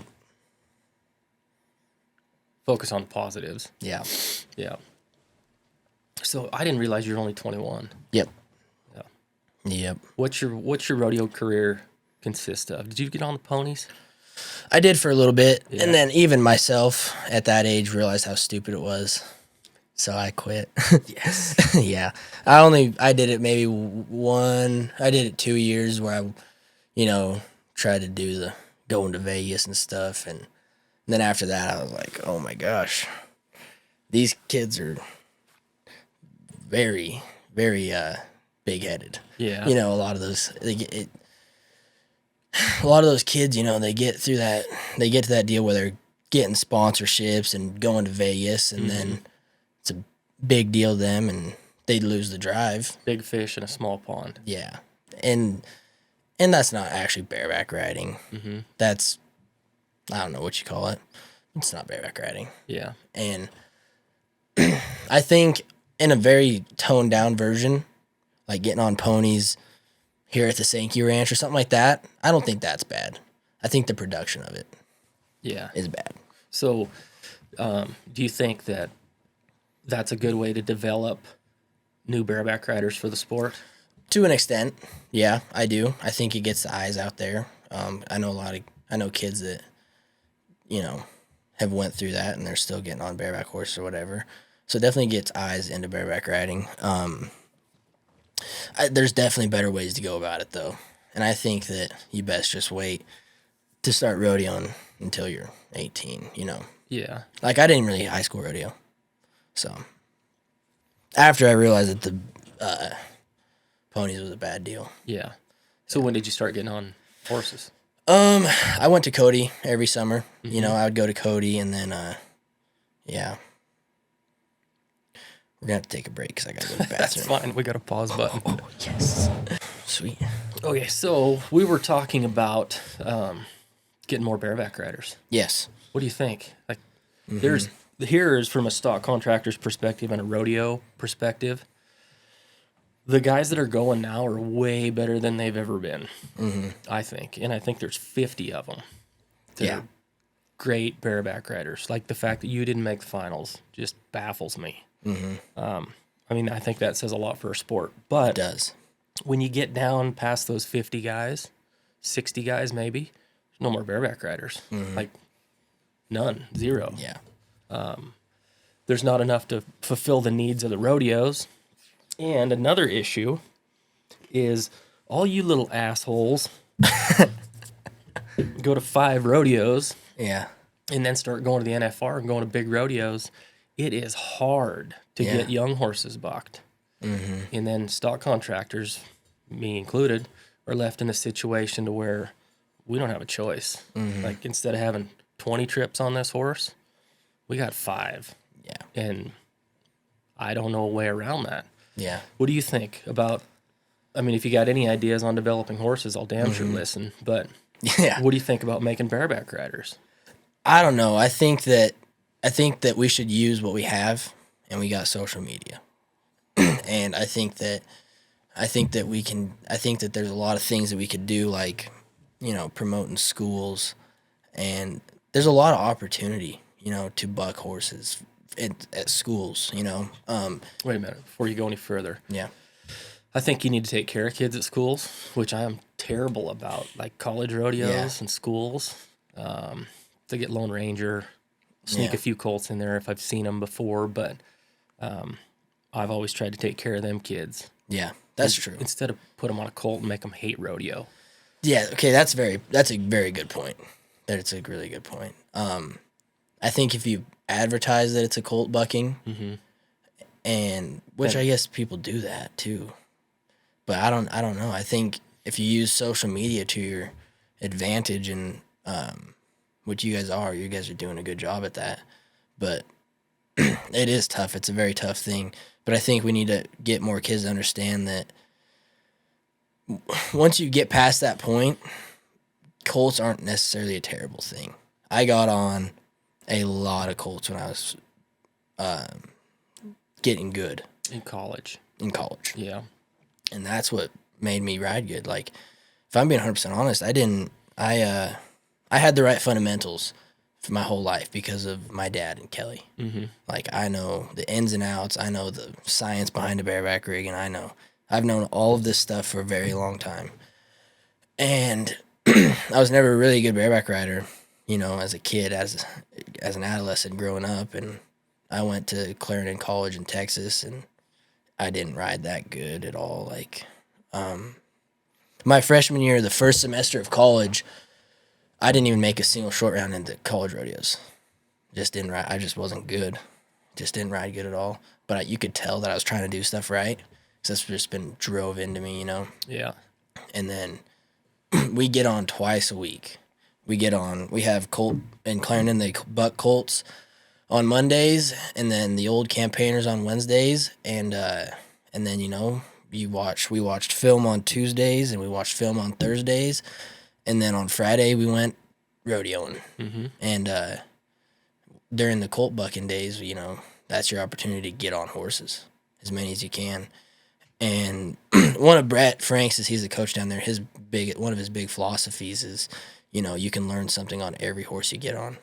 Focus on positives. Yeah. Yeah. So I didn't realize you're only 21. Yep. Yeah. Yep. What's your rodeo career consist of? Did you get on the ponies? I did for a little bit, and then even myself at that age realized how stupid it was, so I quit. Yes. Yeah. I did it maybe I did it 2 years where I, tried to do the going to Vegas and stuff, and then after that I was like, oh my gosh, these kids are very, very big-headed. Yeah. A lot of those a lot of those kids, they get to that deal where they're getting sponsorships and going to Vegas, and then it's a big deal to them, and they lose the drive. Big fish in a small pond. Yeah. And that's not actually bareback riding. That's, I don't know what you call it. It's not bareback riding. Yeah. And I think in a very toned down version, like getting on ponies here at the Sankey Ranch or something like that, I don't think that's bad. I think the production of it is bad. So do you think that that's a good way to develop new bareback riders for the sport? To an extent, yeah, I do. I think it gets the eyes out there. I know kids that, have went through that and they're still getting on bareback horse or whatever. So it definitely gets eyes into bareback riding. There's definitely better ways to go about it though, and I think that you best just wait to start rodeoing until you're 18. Yeah. Like I didn't really high school rodeo, so after I realized that the ponies was a bad deal. Yeah. So when did you start getting on horses? I went to Cody every summer. I would go to Cody, and then, yeah. We're going to have to take a break because I got to go to the bathroom. That's fine. We got a pause button. Oh, yes. Sweet. Okay, so we were talking about getting more bareback riders. Yes. What do you think? Like, here's from a stock contractor's perspective and a rodeo perspective. The guys that are going now are way better than they've ever been, I think. And I think there's 50 of them that are great bareback riders. Like the fact that you didn't make the finals just baffles me. I think that says a lot for a sport. But it does. When you get down past those 50 guys, 60 guys maybe, there's no more bareback riders. Like None. Zero. Yeah. There's not enough to fulfill the needs of the rodeos. And another issue is all you little assholes go to 5 rodeos. Yeah. And then start going to the NFR and going to big rodeos. It is hard to get young horses bucked. Mm-hmm. And then stock contractors, me included, are left in a situation to where we don't have a choice. Mm-hmm. Like, instead of having 20 trips on this horse, we got 5. Yeah. And I don't know a way around that. Yeah. What do you think about, I mean, if you got any ideas on developing horses, I'll damn sure listen. But what do you think about making bareback riders? I don't know. I think that we should use what we have, and we got social media. And I think that there's a lot of things that we could do, like, you know, promoting schools, and there's a lot of opportunity, you know, to buck horses at schools, you know. Wait a minute, before you go any further. Yeah. I think you need to take care of kids at schools, which I am terrible about, like college rodeos and schools. To get Lone Ranger, sneak a few colts in there if I've seen them before, but I've always tried to take care of them kids. Yeah, that's true. Instead of put them on a colt and make them hate rodeo. Yeah, okay, that's a very good point. That's a really good point. I think if you advertise that it's a colt bucking, and which I guess people do that too, but I don't know. I think if you use social media to your advantage, and which you guys are doing a good job at that, but it is tough. It's a very tough thing. But I think we need to get more kids to understand that once you get past that point, colts aren't necessarily a terrible thing. I got on a lot of colts when I was getting good. In college. Yeah. And that's what made me ride good. Like, if I'm being 100% honest, I had the right fundamentals for my whole life because of my dad and Kelly. Mm-hmm. Like, I know the ins and outs. I know the science behind a bareback rig, and I've known all of this stuff for a very long time. And I was never a really good bareback rider, you know, as a kid, as an adolescent growing up. And I went to Clarendon College in Texas, and I didn't ride that good at all. Like, my freshman year, the first semester of college, I didn't even make a single short round in the college rodeos. Just didn't ride. I just wasn't good. Just didn't ride good at all. But you could tell that I was trying to do stuff right, because that's just been drove into me, you know? Yeah. And then we get on twice a week. We have colt in Clarendon, they buck colts on Mondays, and then the old campaigners on Wednesdays. And then, you know, we watched film on Tuesdays, and we watched film on Thursdays. And then on Friday, we went rodeoing. Mm-hmm. And during the colt bucking days, you know, that's your opportunity to get on horses, as many as you can. And one of Brett Franks, he's the coach down there, one of his big philosophies is, you know, you can learn something on every horse you get on,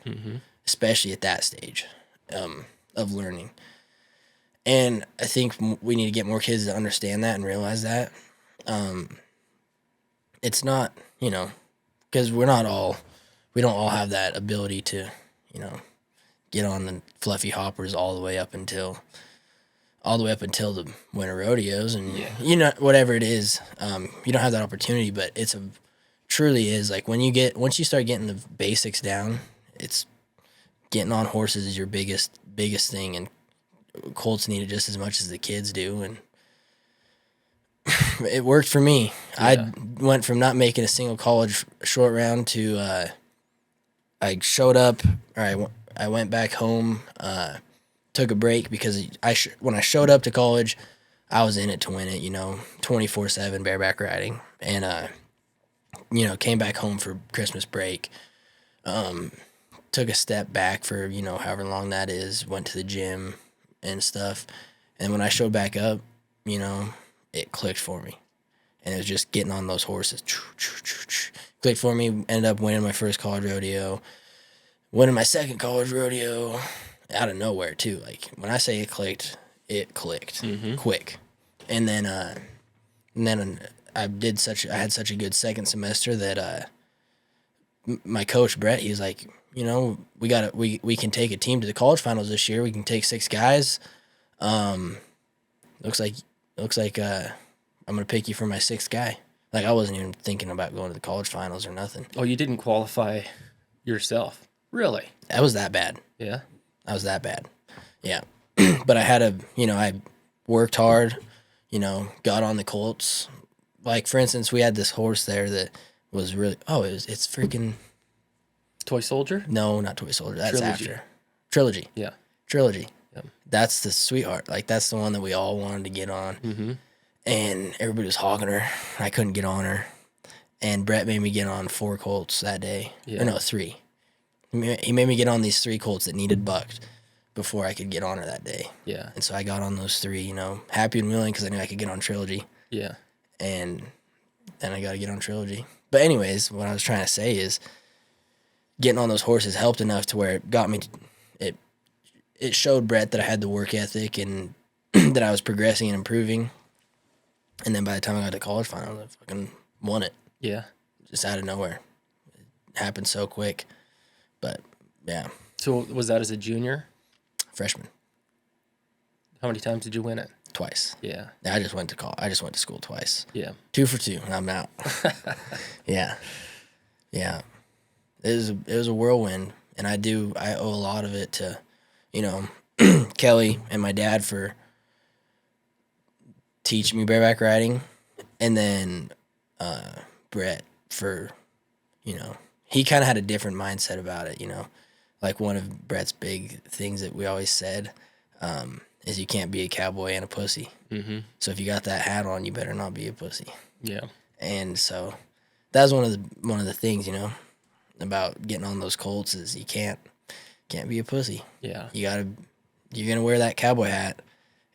especially at that stage of learning. And I think we need to get more kids to understand that and realize that. It's not, you know, because we don't all have that ability to, you know, get on the fluffy hoppers all the way up until the winter rodeos, and you know, whatever it is, you don't have that opportunity. But truly is like once you start getting the basics down, it's getting on horses is your biggest thing, and colts need it just as much as the kids do, and it worked for me. Yeah. I went from not making a single college short round to I showed up, or I went back home, took a break because when I showed up to college, I was in it to win it, you know, 24/7 bareback riding, and you know, came back home for Christmas break, took a step back for, you know, however long that is, went to the gym and stuff, and when I showed back up, you know, it clicked for me, and it was just getting on those horses, clicked for me. Ended up winning my first college rodeo, winning my second college rodeo, out of nowhere too. Like, when I say it clicked quick. And then I had such a good second semester that my coach Brett, he's like, we can take a team to the college finals this year. We can take 6 guys. Looks like I'm gonna pick you for my 6th guy. Like, I wasn't even thinking about going to the college finals or nothing. Oh, you didn't qualify yourself, really? That was that bad. Yeah, I was that bad. Yeah, but I worked hard. Got on the Colts. Like, for instance, we had this horse there that was really. Oh, it's freaking. Toy Soldier? No, not Toy Soldier. That's Trilogy. after. Trilogy. Yeah. Trilogy. Yep. That's the sweetheart. Like, that's the one that we all wanted to get on. Mm-hmm. And everybody was hogging her. I couldn't get on her. And Brett made me get on 4 colts that day. Yeah. Or no, 3. He made me get on these 3 colts that needed bucked before I could get on her that day. Yeah. And so I got on those 3, happy and willing because I knew I could get on Trilogy. Yeah. And then I got to get on Trilogy. But anyways, what I was trying to say is getting on those horses helped enough to where it got me. It showed Brett that I had the work ethic and that I was progressing and improving. And then by the time I got to college finals, I fucking won it. Yeah. Just out of nowhere. It happened so quick. But, yeah. So was that as a junior? Freshman. How many times did you win it? Twice. Yeah. I just went to school twice. Yeah. 2 for 2, and I'm out. Yeah. Yeah. It was a whirlwind, and I owe a lot of it to, Kelly and my dad for teaching me bareback riding, and then Brett for, he kind of had a different mindset about it, Like, one of Brett's big things that we always said is you can't be a cowboy and a pussy. Mm-hmm. So if you got that hat on, you better not be a pussy. Yeah. And so that was one of the things, about getting on those colts is you can't be a pussy. Yeah. You're gonna wear that cowboy hat,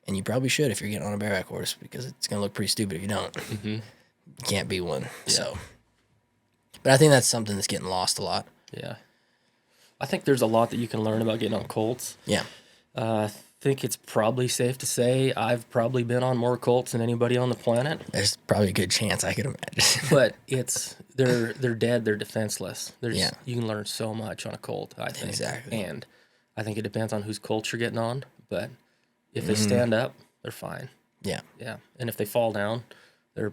and you probably should if you're getting on a bareback horse because it's gonna look pretty stupid if you don't. Mm-hmm. You can't be one. Yeah. So, but I think that's something that's getting lost a lot. Yeah. I think there's a lot that you can learn about getting on colts. Yeah. I think it's probably safe to say I've probably been on more colts than anybody on the planet. There's probably a good chance, I could imagine. But they're dead, they're defenseless. You can learn so much on a colt, I think. Exactly. And I think it depends on whose colt you're getting on, but if they stand up, they're fine. Yeah. Yeah. And if they fall down, they're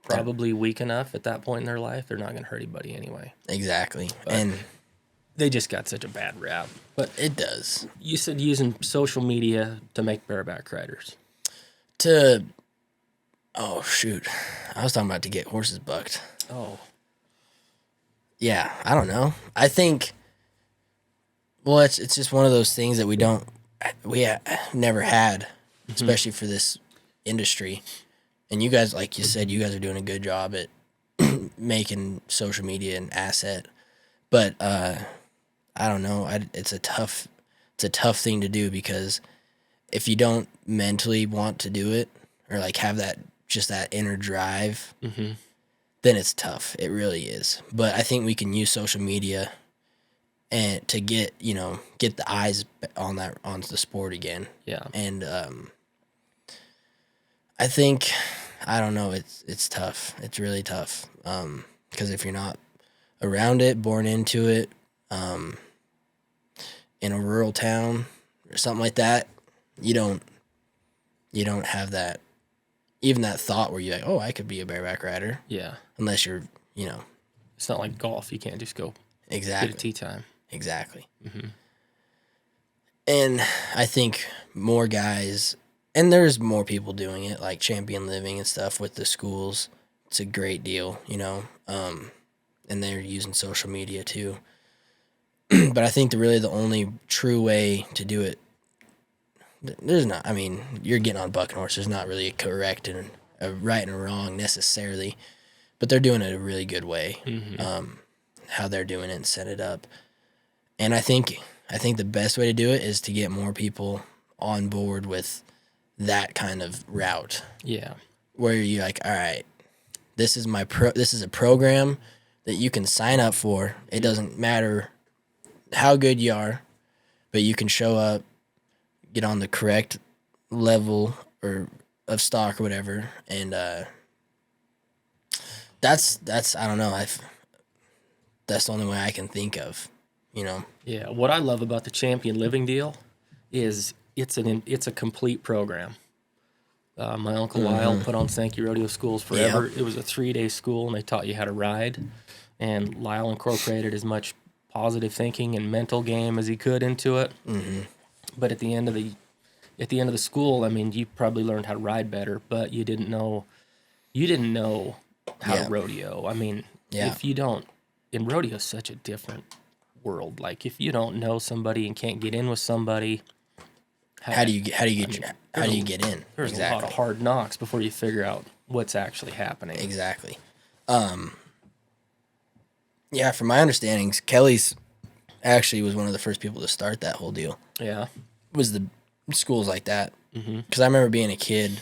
probably weak enough at that point in their life, they're not going to hurt anybody anyway. Exactly. But and they just got such a bad rap. But it does. You said using social media to make bareback riders. Oh, shoot. I was talking about to get horses bucked. Oh. Yeah, I don't know. I think, well, it's just one of those things that we never had, especially for this industry. And you guys, like you said, you guys are doing a good job at making social media an asset. But I don't know. It's a tough thing to do because if you don't mentally want to do it or like have that inner drive, then it's tough. It really is. But I think we can use social media and to get the eyes on the sport again. Yeah. And I think, I don't know. It's tough. It's really tough. Because if you're not around it, born into it, in a rural town or something like that, you don't have that, even that thought where you're like, oh, I could be a bareback rider. Yeah. Unless you're, It's not like golf. You can't just go exactly get a tee time. Exactly. Mm-hmm. And I think more guys, and there's more people doing it, like Champion Living and stuff with the schools. It's a great deal, and they're using social media too. But I think the only true way to do it, there's not, you're getting on bucking horse. There's not really a correct and a right and a wrong necessarily, but they're doing it a really good way, how they're doing it and set it up. And I think the best way to do it is to get more people on board with that kind of route. Yeah. Where you're like, all right, this is a program that you can sign up for. It doesn't matter how good you are, but you can show up, get on the correct level or of stock or whatever, and that's I don't know. That's the only way I can think of you know. Yeah, what I love about the Champion Living deal is it's a complete program. My Uncle Lyle put on Sankey Rodeo Schools forever. Yep. It was a 3-day school, and they taught you how to ride. And Lyle incorporated as much positive thinking and mental game as he could into it. Mm-hmm. But at the end of the school, I mean, you probably learned how to ride better, but you didn't know how to rodeo. I mean, if you don't, and rodeo's such a different world. Like if you don't know somebody and can't get in with somebody, how do you get in? There's a lot of hard knocks before you figure out what's actually happening. Exactly. Yeah, from my understandings, Kelly's actually was one of the first people to start that whole deal. Yeah. Was the schools like that. Because I remember being a kid,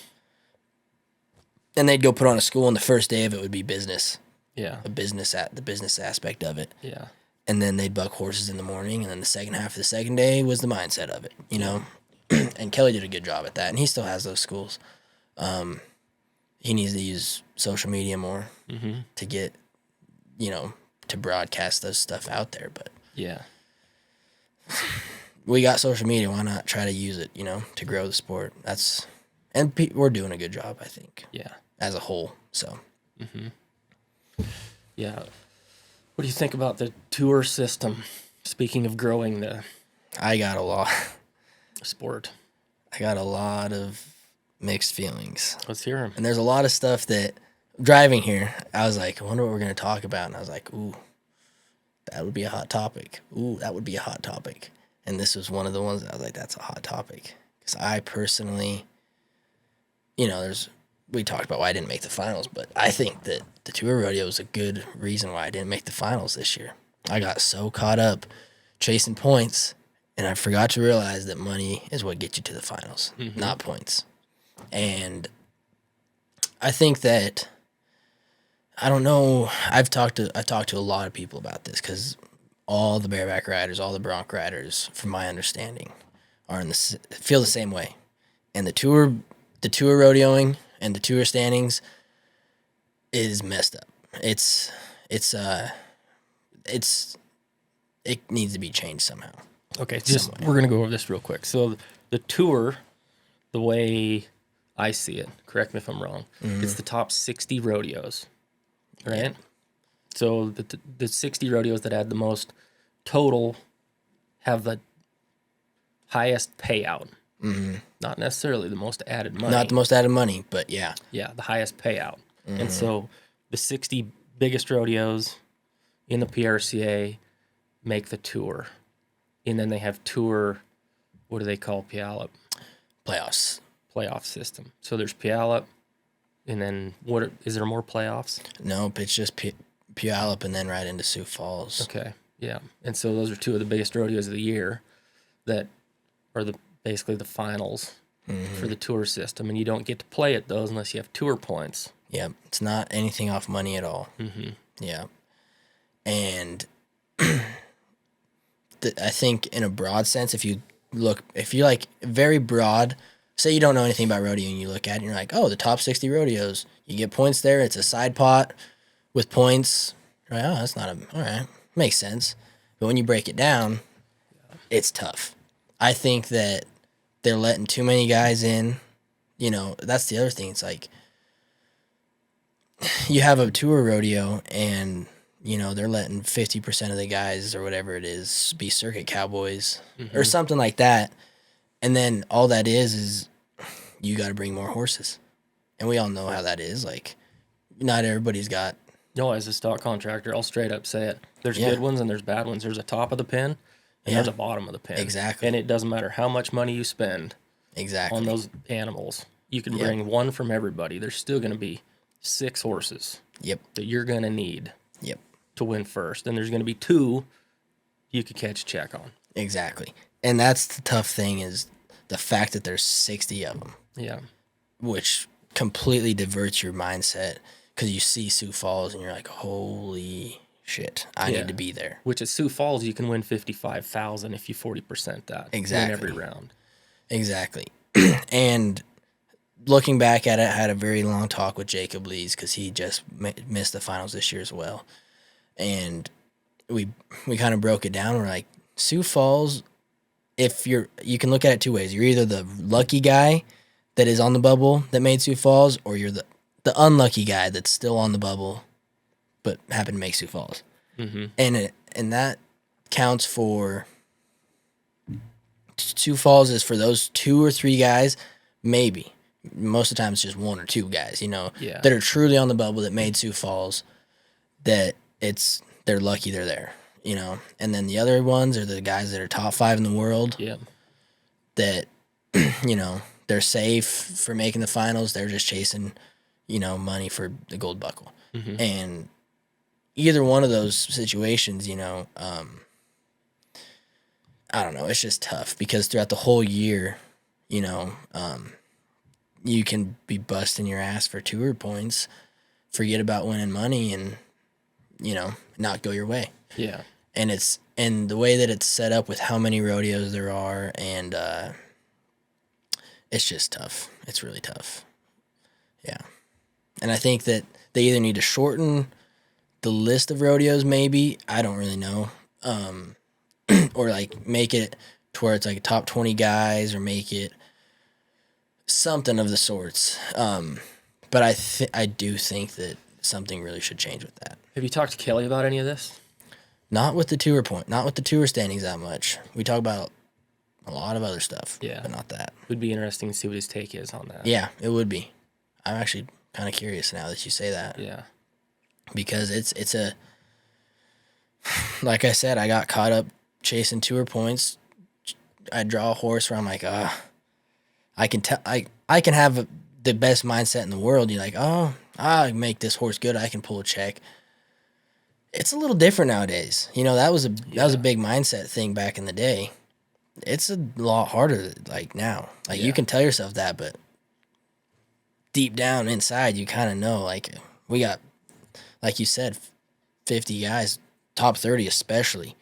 and they'd go put on a school, and the first day of it would be business. Yeah. The business aspect of it. Yeah. And then they'd buck horses in the morning, and then the second half of the second day was the mindset of it, you know? And Kelly did a good job at that, and he still has those schools. He needs to use social media more to get, you know, to broadcast those stuff out there. But yeah, we got social media. Why not try to use it, you know, to grow the sport? We're doing a good job, I think. Yeah. As a whole, so. Yeah. What do you think about the tour system? Speaking of growing the I got a lot of mixed feelings. Let's hear them. And there's a lot of stuff that, driving here, I was like, I wonder what we're going to talk about. And I was like, ooh, that would be a hot topic. Ooh, that would be a hot topic. And this was one of the ones that I was like, that's a hot topic. Because I personally, you know, we talked about why I didn't make the finals, but I think that the tour rodeo is a good reason why I didn't make the finals this year. I got so caught up chasing points, and I forgot to realize that money is what gets you to the finals, not points. And I think that, I don't know, I've talked to a lot of people about this, because all the bareback riders, all the bronc riders, from my understanding, feel the same way. And the tour rodeoing and the tour standings is messed up. It needs to be changed somehow. Okay, we're going to go over this real quick. So the tour, the way I see it, correct me if I'm wrong, it's the top 60 rodeos, right? Yeah. So the 60 rodeos that had the most total have the highest payout. Not necessarily the most added money. Not the most added money, but yeah. Yeah, the highest payout. And so the 60 biggest rodeos in the PRCA make the tour. And then they have tour, what do they call Puyallup? Playoff system. So there's Puyallup, and then is there more playoffs? Nope, it's just Puyallup and then right into Sioux Falls. Okay, yeah. And so those are two of the biggest rodeos of the year that are basically the finals for the tour system, and you don't get to play at those unless you have tour points. Yeah, it's not anything off money at all. Yeah. And I think in a broad sense, if you like very broad, say you don't know anything about rodeo and you look at it and you're like, oh, the top 60 rodeos, you get points there. It's a side pot with points. Right? Oh, that's not all right. Makes sense. But when you break it down, it's tough. I think that they're letting too many guys in. You know, that's the other thing. It's like you have a tour rodeo and, you know, they're letting 50% of the guys or whatever it is be circuit cowboys or something like that. And then all that is you got to bring more horses. And we all know how that is. Like, not everybody's got. No, as a stock contractor, I'll straight up say it. There's good ones and there's bad ones. There's a top of the pin and there's a bottom of the pin. Exactly. And it doesn't matter how much money you spend on those animals. You can bring one from everybody. There's still going to be 6 horses that you're going to need to win first. And there's going to be 2 you could catch a check on. Exactly. And that's the tough thing is the fact that there's 60 of them. Yeah. Which completely diverts your mindset because you see Sioux Falls and you're like, holy shit, I need to be there. Which at Sioux Falls, you can win $55,000 if you 40% that. Exactly. Win every round. Exactly. And looking back at it, I had a very long talk with Jacob Lees because he just missed the finals this year as well. And we kind of broke it down. We're like, Sioux Falls, you can look at it two ways. You're either the lucky guy that is on the bubble that made Sioux Falls, or you're the unlucky guy that's still on the bubble but happened to make Sioux Falls. Mm-hmm. And that counts for Sioux Falls is for those 2 or 3 guys, maybe. Most of the time it's just 1 or 2 guys, that are truly on the bubble that made Sioux Falls, that they're lucky they're there, And then the other ones are the guys that are top 5 in the world. Yeah. That, they're safe for making the finals. They're just chasing, money for the gold buckle. Mm-hmm. And either one of those situations, I don't know. It's just tough because throughout the whole year, you can be busting your ass for tour points, forget about winning money, and not go your way. Yeah. And the way that it's set up with how many rodeos there are, and it's just tough. It's really tough. Yeah. And I think that they either need to shorten the list of rodeos, maybe. I don't really know. Or like make it to where it's like top 20 guys, or make it something of the sorts. But I do think that something really should change with that. Have you talked to Kelly about any of this? Not with the tour standings that much. We talk about a lot of other stuff, but not that. It would be interesting to see what his take is on that. Yeah, it would be. I'm actually kind of curious now that you say that. Yeah. Because it's like I said, I got caught up chasing tour points. I draw a horse where I'm like, I can tell I can have the best mindset in the world. You're like, I make this horse good. I can pull a check. It's a little different nowadays. That was a big mindset thing back in the day. It's a lot harder like now. Like you can tell yourself that, but deep down inside, you kind of know. Like we got, like you said, 50 guys, top 30 especially,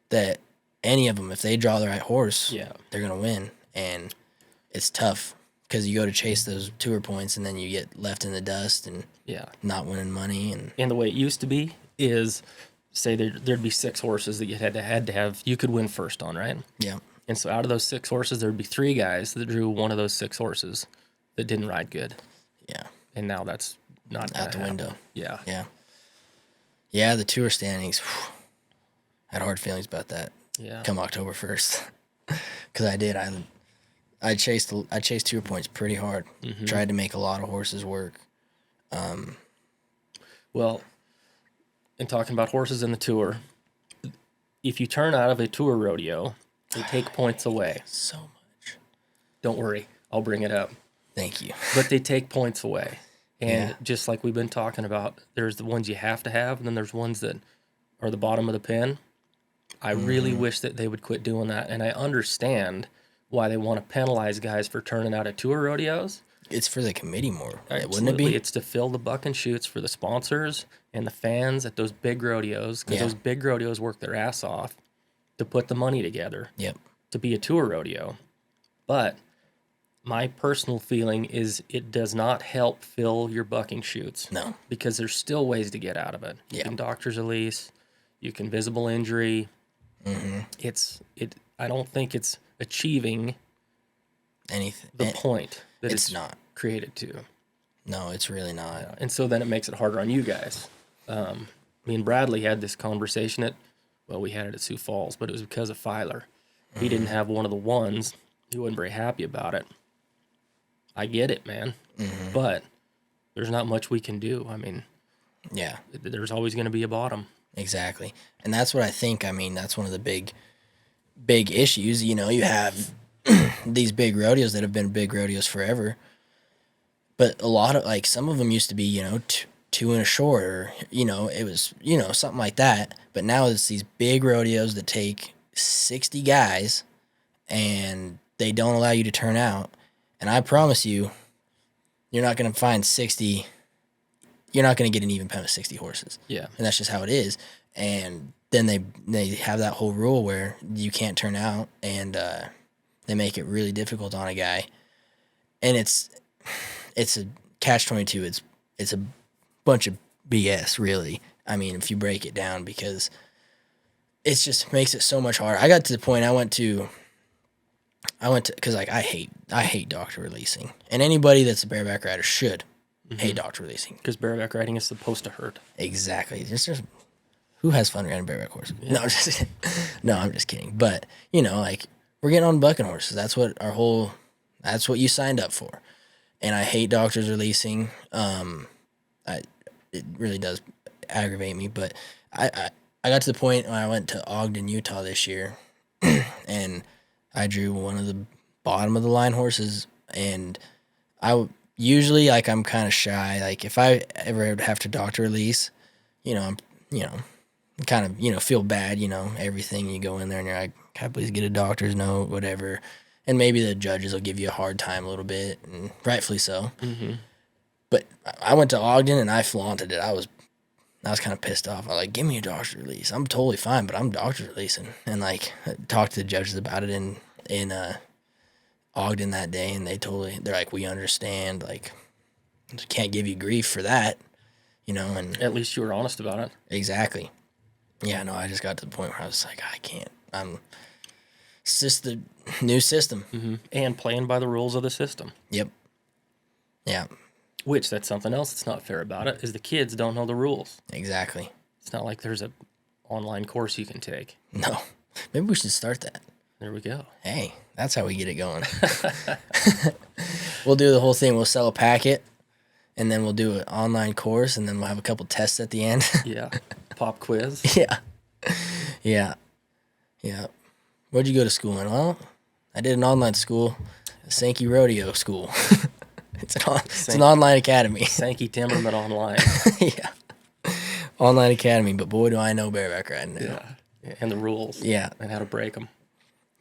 that any of them, if they draw the right horse, they're gonna win. And it's tough because you go to chase those tour points and then you get left in the dust and not winning money. And the way it used to be is, say there'd be 6 horses that you had to have, you could win first on, right? Yeah. And so out of those 6 horses, there'd be 3 guys that drew one of those 6 horses that didn't ride good. Yeah. And now that's not out the window. Yeah. Yeah. Yeah, the tour standings. Whew, I had hard feelings about that. Yeah. Come October 1st. Because I did. I chased tour points pretty hard. Mm-hmm. Tried to make a lot of horses work. Well, in talking about horses in the tour, if you turn out of a tour rodeo, they take points away. So much. Don't worry. I'll bring it up. Thank you. But they take points away. And just like we've been talking about, there's the ones you have to have, and then there's ones that are the bottom of the pin. I really wish that they would quit doing that. And I understand why they want to penalize guys for turning out at tour rodeos. It's for the committee more, Absolutely. Wouldn't it be? It's to fill the buck and shoots for the sponsors and the fans at those big rodeos, because those big rodeos work their ass off to put the money together to be a tour rodeo. But my personal feeling is it does not help fill your bucking chutes. No. Because there's still ways to get out of it. You can doctor's release, you can visible injury. Mm-hmm. I don't think it's achieving anything the point that it's not created to. No, it's really not. Yeah. And so then it makes it harder on you guys. Me and Bradley had this conversation we had it at Sioux Falls, but it was because of Filer. He didn't have one of the ones. He wasn't very happy about it. I get it, man. Mm-hmm. But there's not much we can do. I mean, there's always going to be a bottom. Exactly. And that's what I think. I mean, that's one of the big issues. You have these big rodeos that have been big rodeos forever. But a lot of, some of them used to be, 2 and a short, or, it was, something like that. But now it's these big rodeos that take 60 guys and they don't allow you to turn out. And I promise you, you're not going to find 60. You're not going to get an even pen with 60 horses. Yeah. And that's just how it is. And then they have that whole rule where you can't turn out, and they make it really difficult on a guy. And it's a catch-22. It's a bunch of BS, really. I mean, if you break it down, because It just makes it so much harder. I got to the point I went to because like I hate doctor releasing, and anybody that's a bareback rider should hate doctor releasing because bareback riding is supposed to hurt. Exactly. Just who has fun riding a bareback horse? Yeah. No, I'm just kidding. But like we're getting on bucking horses. That's what that's what you signed up for. And I hate doctors releasing. It really does aggravate me. But I got to the point when I went to Ogden, Utah this year, and I drew one of the bottom of the line horses, and usually like I'm kind of shy. Like if I ever have to doctor release, I'm kind of feel bad. Everything you go in there and you're like, can I please get a doctor's note, whatever. And maybe the judges will give you a hard time a little bit, and rightfully so. Mm-hmm. But I went to Ogden and I flaunted it. I was kind of pissed off. I was like, give me a doctor's release. I'm totally fine, but I'm doctor's releasing. And like I talked to the judges about it in Ogden that day, and they're like, we understand. Like, can't give you grief for that, And at least you were honest about it. Exactly. Yeah. No, I just got to the point where I was like, I can't. It's just the new system. Mm-hmm. And playing by the rules of the system. Yep. Yeah. Which, that's something else that's not fair about it, is the kids don't know the rules. Exactly. It's not like there's an online course you can take. No. Maybe we should start that. There we go. Hey, that's how we get it going. We'll do the whole thing. We'll sell a packet, and then we'll do an online course, and then we'll have a couple tests at the end. Yeah. Pop quiz. Yeah. Yeah. Yeah. Where'd you go to school in? Well, I did an online school, Sankey Rodeo School. It's an online academy. Sankey Timberman online. Yeah. Online academy, but boy, do I know bareback riding now. Yeah. And the rules. Yeah. And how to break them.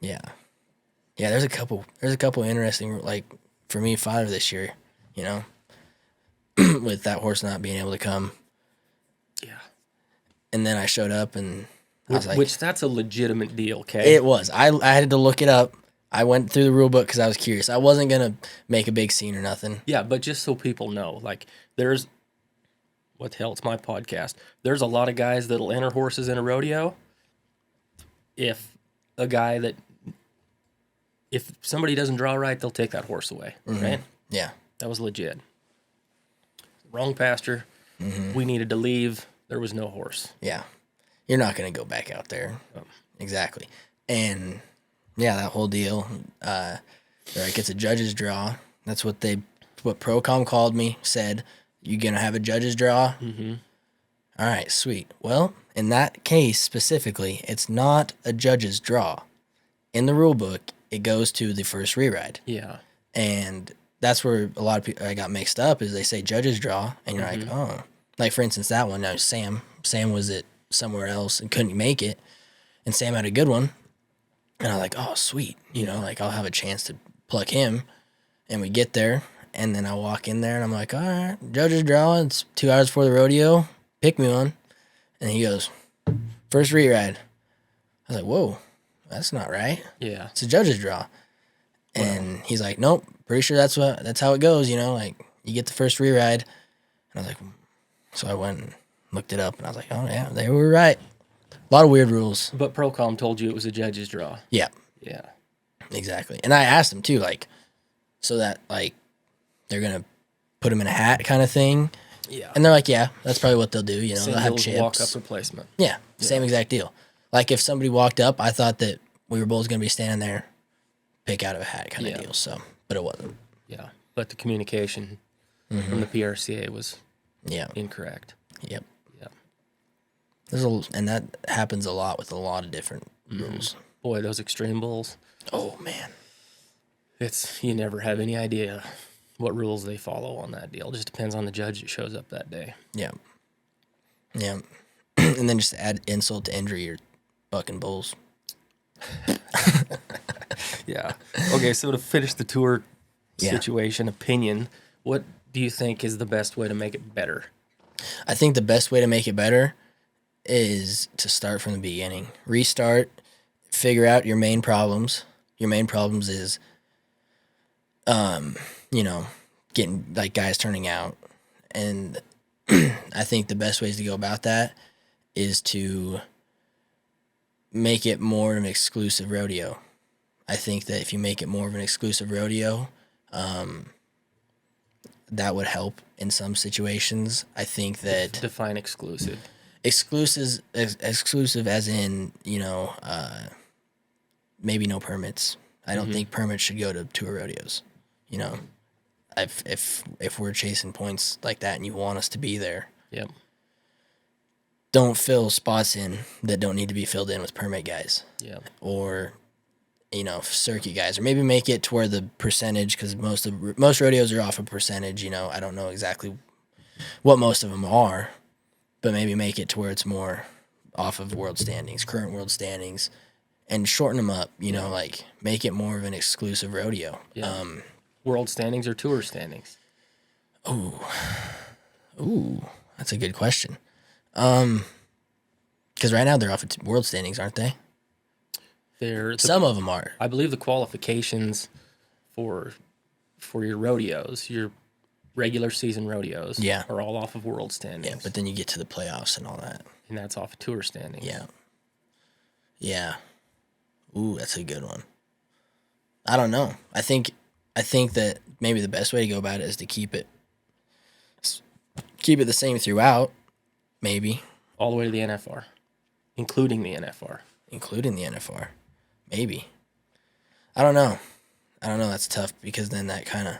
Yeah. Yeah, there's a couple interesting, like, for me, father this year, with that horse not being able to come. Yeah. And then I showed up and I was like... Which, that's a legitimate deal, okay? It was. I had to look it up. I went through the rule book because I was curious. I wasn't going to make a big scene or nothing. Yeah, but just so people know, like, there's... What the hell, it's my podcast. There's a lot of guys that'll enter horses in a rodeo. If somebody doesn't draw right, they'll take that horse away, right? Yeah. That was legit. Wrong pasture. Mm-hmm. We needed to leave. There was no horse. Yeah. You're not going to go back out there. Exactly. And, yeah, that whole deal, they're like, it's a judge's draw. That's what Procom called me, said, you going to have a judge's draw? Mm-hmm. All right, sweet. Well, in that case specifically, it's not a judge's draw. In the rule book, it goes to the first reride. Yeah. And that's where a lot of people I got mixed up is they say judge's draw, and you're like, oh. Like, for instance, that one, now Sam was at somewhere else and couldn't make it, and Sam had a good one. And I'm like, oh, sweet. Like, I'll have a chance to pluck him. And we get there, and then I walk in there, and I'm like, all right, judge's draw. It's 2 hours before the rodeo. Pick me one. And he goes, first reride. I was like, whoa, that's not right. Yeah. It's a judge's draw. And he's like, nope, pretty sure that's how it goes, like you get the first reride. And I was like, so I went and looked it up, and I was like, oh yeah, they were right. A lot of weird rules. But Procom told you it was a judge's draw. Yeah. Yeah. Exactly. And I asked him too, like, so that like they're gonna put him in a hat kind of thing. Yeah. And they're like, yeah, that's probably what they'll do. They'll have chips. Walk-up replacement. Yeah, same exact deal. Like if somebody walked up, I thought that we were both gonna be standing there, pick out of a hat kind of deal. So, but it wasn't. Yeah, but the communication from the PRCA was incorrect. Yep. Yeah. And that happens a lot with a lot of different rules. Boy, those extreme bulls. Oh man, You never have any idea what rules they follow on that deal. It just depends on the judge that shows up that day. Yeah. Yeah. And then just to add insult to injury, you're bucking bulls. Yeah. Okay, so to finish the tour situation, opinion, what do you think is the best way to make it better? I think the best way to make it better is to start from the beginning. Restart, figure out your main problems. Your main problems is, getting like guys turning out. And I think the best ways to go about that is to make it more of an exclusive rodeo. I think that if you make it more of an exclusive rodeo, that would help in some situations. I think that define exclusive. Exclusive as in, maybe no permits. I don't think permits should go to tour rodeos. If we're chasing points like that and you want us to be there, yep, don't fill spots in that don't need to be filled in with permit guys. Yep. Or circuit guys, or maybe make it to where the percentage, because most rodeos are off a percentage. I don't know exactly what most of them are, but maybe make it to where it's more off of current world standings, and shorten them up. Like make it more of an exclusive rodeo. Yeah. World standings or tour standings? Ooh, that's a good question. Because right now they're off of world standings, aren't they? Some of them are. I believe the qualifications for your rodeos, your regular season rodeos, are all off of world standings. Yeah, but then you get to the playoffs and all that. And that's off of tour standings. Yeah. Yeah. Ooh, that's a good one. I don't know. I think that maybe the best way to go about it is to keep it the same throughout, maybe. All the way to the NFR. Including the NFR. Maybe. I don't know. That's tough, because then that kind of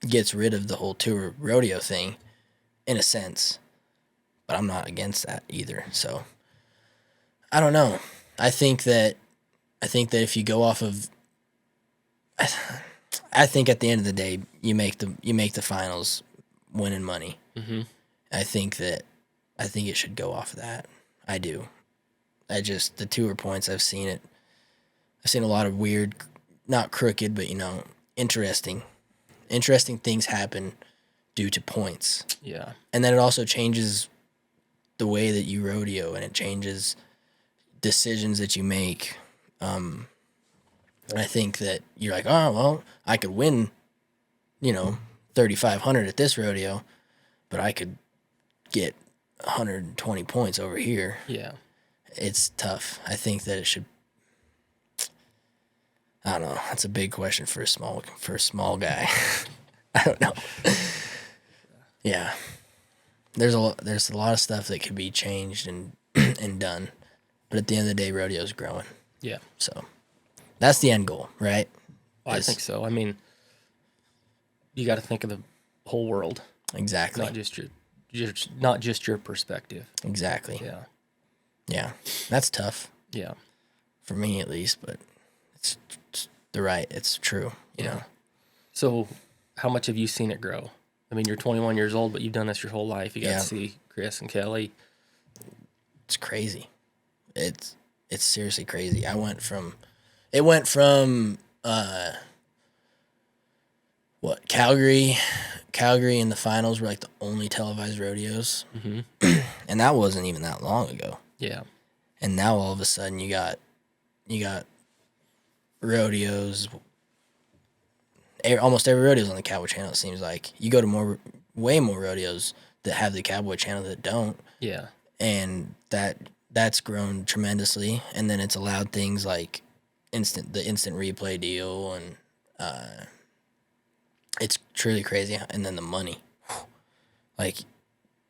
gets rid of the whole tour rodeo thing in a sense. But I'm not against that either. So I don't know. I think that if you go off of, I think at the end of the day you make the finals winning money. Mm-hmm. I think it should go off of that. I do. The tour points, I've seen a lot of weird, not crooked, but interesting things happen due to points. Yeah. And then it also changes the way that you rodeo, and it changes decisions that you make. And I think that you're like, oh, well, I could win, 3,500 at this rodeo, but I could get 120 points over here. Yeah. It's tough. I think that it should. I don't know. That's a big question for a small guy. I don't know. Yeah, there's a lot of stuff that could be changed and and done, but at the end of the day, rodeo's growing. Yeah. So that's the end goal, right? I think so. I mean, you got to think of the whole world. Exactly. Not just your perspective. Exactly. Yeah. Yeah, that's tough. Yeah. For me, at least, but it's true. Yeah. So, how much have you seen it grow? I mean, you're 21 years old, but you've done this your whole life. You got to see Chris and Kelly. It's crazy. It's seriously crazy. It went from Calgary in the finals were like the only televised rodeos. Mm-hmm. And that wasn't even that long ago. Yeah. And now all of a sudden you got rodeos. Almost every rodeo's on the Cowboy Channel, it seems like. You go to way more rodeos that have the Cowboy Channel that don't. Yeah. And that's grown tremendously. And then it's allowed things like the instant replay deal, and it's truly crazy. And then the money. Like,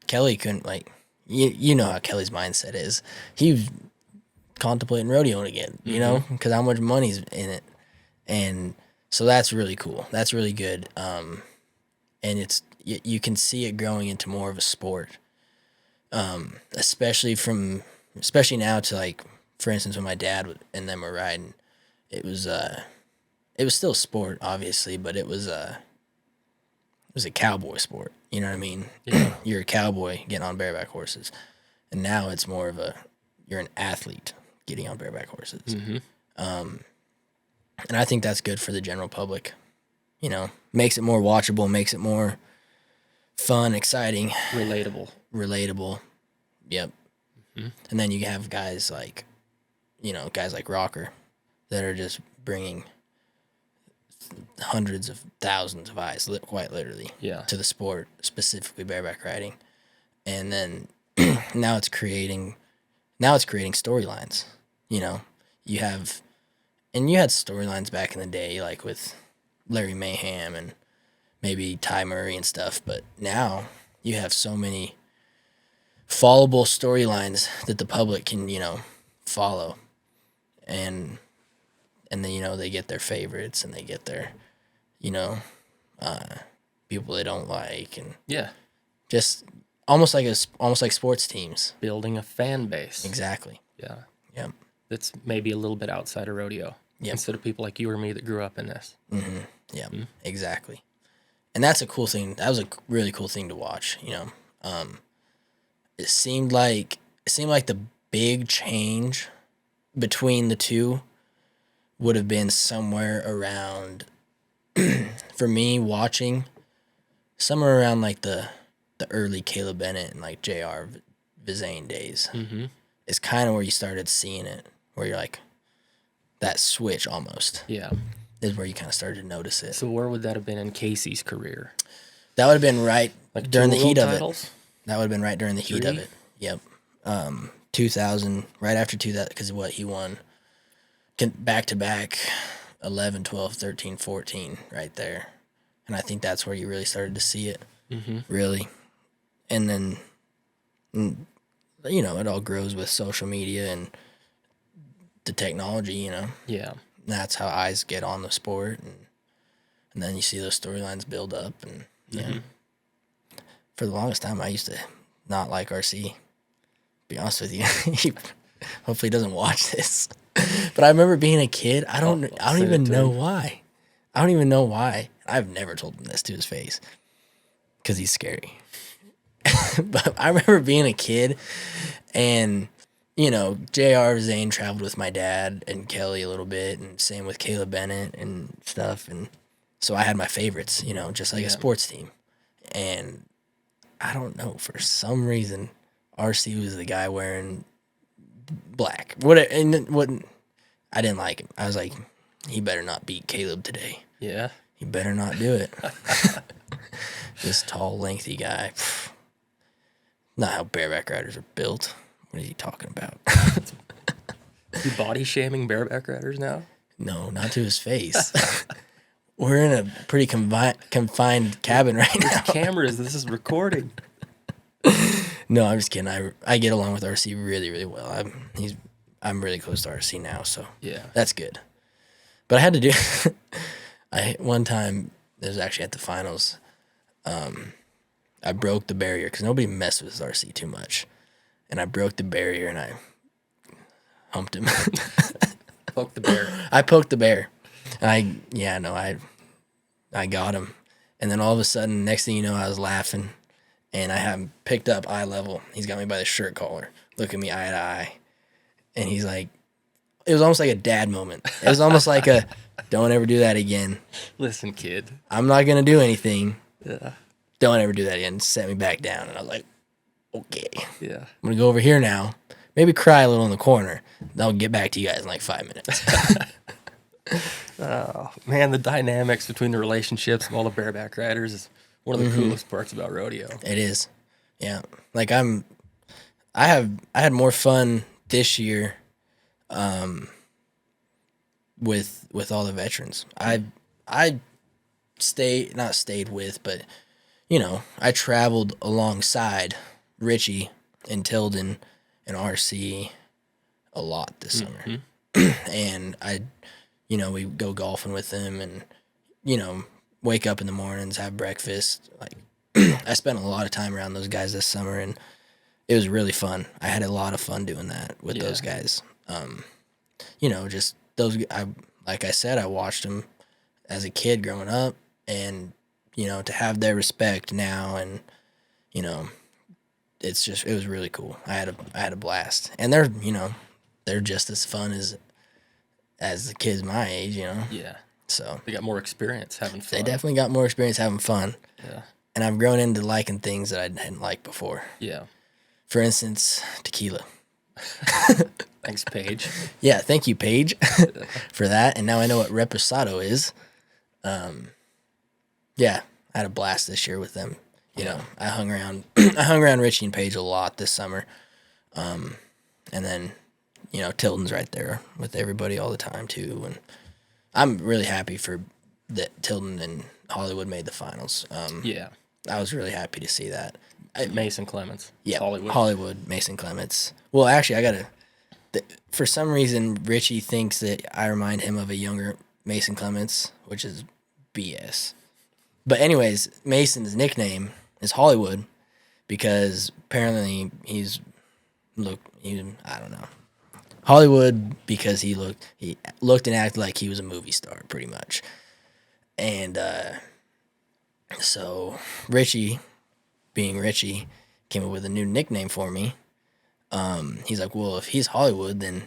Kelly couldn't, like, you know how Kelly's mindset is. He was contemplating rodeoing again, because how much money's in it. And so that's really cool. That's really good. And you can see it growing into more of a sport. Especially now to, like, for instance, when my dad and them were riding, it was still sport, obviously, but it was a cowboy sport. You know what I mean? Yeah. You're a cowboy getting on bareback horses. And now it's more of you're an athlete getting on bareback horses. Mm-hmm. And I think that's good for the general public. Makes it more watchable, makes it more fun, exciting. Relatable. Yep. Mm-hmm. And then you have guys like Rocker that are just bringing hundreds of thousands of eyes, quite literally, to the sport, specifically bareback riding. And then now it's creating now it's creating storylines. You know, you had storylines back in the day, like with Larry Mayhem and maybe Ty Murray and stuff. But now you have so many followable storylines that the public can, follow. And then, they get their favorites and they get their, people they don't like. And yeah, just almost like sports teams. Building a fan base. Exactly. Yeah. Yep. That's maybe a little bit outside of rodeo. Yep. Instead of people like you or me that grew up in this. Mm-hmm. Yeah, exactly. And that's a cool thing. That was a really cool thing to watch, It seemed like the big change between the two would have been somewhere around, for me watching, somewhere around like the early Caleb Bennett and like J.R. Vizane days. Mm-hmm. It's kind of where you started seeing it, where you're like, that switch almost. Yeah. Is where you kind of started to notice it. So where would that have been in Casey's career? That would have been right like during the heat titles? of it. That would have been right during the heat of it. Yep. 2000, right after 2000, because what he won back-to-back 11, 12, 13, 14 right there. And I think that's where you really started to see it, really. And then, it all grows with social media and the technology, Yeah. And that's how eyes get on the sport. And then you see those storylines build up. And, yeah. For the longest time, I used to not like RC. Be honest with you. He hopefully doesn't watch this. But I remember being a kid. I don't even know why. I don't even know why. I've never told him this to his face because he's scary. But I remember being a kid and, J.R. Zane traveled with my dad and Kelly a little bit, and same with Caleb Bennett and stuff. And so I had my favorites, just like a sports team. And I don't know, for some reason, RC was the guy wearing black. I didn't like him. I was like, he better not beat Caleb today. Yeah. He better not do it. This tall, lengthy guy. Not how bareback riders are built. What is he talking about? You body shaming bareback riders now? No, not to his face. We're in a pretty confined cabin right now. Cameras, this is recording. No, I'm just kidding. I get along with RC really, really well. I'm really close to RC now, so yeah, that's good. But I had to do. One time, it was actually at the finals. I broke the barrier because nobody messed with RC too much, and I broke the barrier and I humped him. Poked the bear. I poked the bear. I got him, and then all of a sudden, next thing you know, I was laughing. And I have him picked up eye level. He's got me by the shirt collar, looking me eye to eye. And he's like, it was almost like a dad moment. It was almost like a, don't ever do that again. Listen, kid. I'm not going to do anything. Yeah. Don't ever do that again. Set me back down. And I was like, okay. Yeah. I'm going to go over here now. Maybe cry a little in the corner. Then I'll get back to you guys in like 5 minutes. Oh, man, the dynamics between the relationships of all the bareback riders is one of the coolest parts about rodeo. It is. Yeah. Like I had more fun this year with all the veterans. I not stayed with, but I traveled alongside Richie and Tilden and RC a lot this summer. And we go golfing with them and wake up in the mornings, have breakfast. Like I spent a lot of time around those guys this summer, and it was really fun. I had a lot of fun doing that with those guys. Just those. Like I said, I watched them as a kid growing up, and to have their respect now, and it was really cool. I had a blast, and they're just as fun as the kids my age. Yeah. So they got more experience having fun. They definitely got more experience having fun. Yeah. And I've grown into liking things that I didn't like before. Yeah. For instance, tequila. Thanks, Paige. Yeah, thank you, Paige, for that. And now I know what reposado is. Yeah, I had a blast this year with them. I hung around Richie and Paige a lot this summer. And And then, you know, Tilton's right there with everybody all the time too. And I'm really happy for that Tilton and Hollywood made the finals. Yeah. I was really happy to see that. Mason Clements. Yeah, Hollywood, Mason Clements. Well, actually, for some reason, Richie thinks that I remind him of a younger Mason Clements, which is BS. But anyways, Mason's nickname is Hollywood because apparently I don't know. Hollywood because he looked and acted like he was a movie star pretty much. And so Richie, being Richie, came up with a new nickname for me. He's like, well, if he's Hollywood, then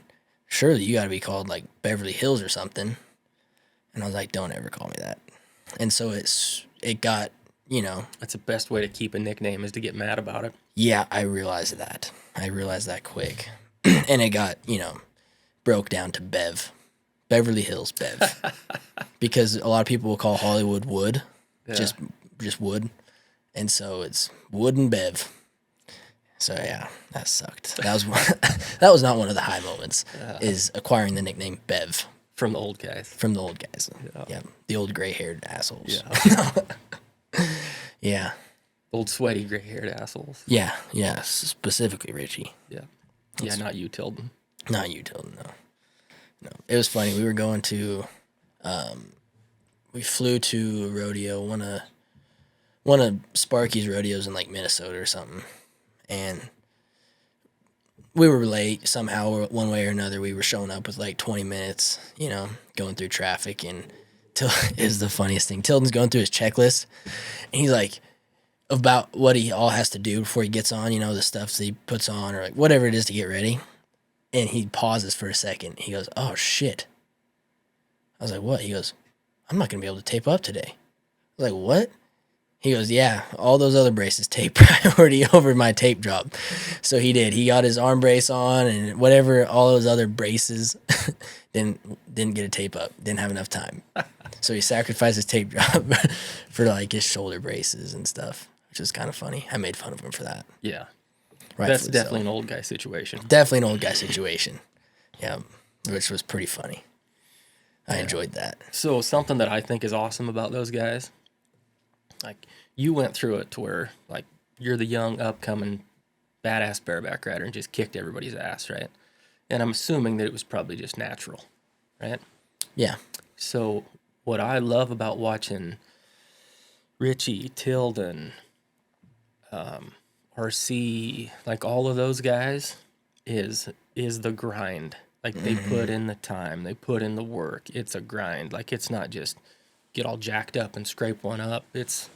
surely you got to be called like Beverly Hills or something. And I was like, don't ever call me that. And so it got, you know. That's the best way to keep a nickname is to get mad about it. Yeah, I realized that. Quick. And it got, you know, broke down to Bev. Beverly Hills Bev. Because a lot of people will call Hollywood Wood. Yeah. Just Wood. And so it's Wood and Bev. So yeah, that sucked. That was not one of the high moments. Is acquiring the nickname Bev from the old guys. Yeah, the old gray-haired assholes. Yeah. Yeah. Old sweaty gray-haired assholes. Yeah. Specifically Richie. Yeah. Yeah, not you, Tilden. Not you, Tilden. No. It was funny. We were going to, we flew to a rodeo, one of Sparky's rodeos in like Minnesota or something. And we were late somehow, one way or another. We were showing up with like 20 minutes, you know, going through traffic. And is the funniest thing. Tilden's going through his checklist, and he's like, about what he all has to do before he gets on, you know, the stuff that he puts on or like whatever it is to get ready. And he pauses for a second. He goes, oh, shit. I was like, what? He goes, I'm not going to be able to tape up today. I was like, what? He goes, yeah, all those other braces take priority over my tape job. So he did. He got his arm brace on and whatever, all those other braces didn't get a tape up. Didn't have enough time. So he sacrificed his tape job for like his shoulder braces and stuff, which is kind of funny. I made fun of him for that. Yeah. That's definitely an old guy situation. Yeah, which was pretty funny. I enjoyed that. So something that I think is awesome about those guys, like you went through it to where like you're the young upcoming badass bareback rider and just kicked everybody's ass, right? And I'm assuming that it was probably just natural, right? Yeah. So what I love about watching Richie, Tilden, RC, like all of those guys is the grind. Like they put in the time, they put in the work. It's a grind. Like it's not just get all jacked up and scrape one up. It's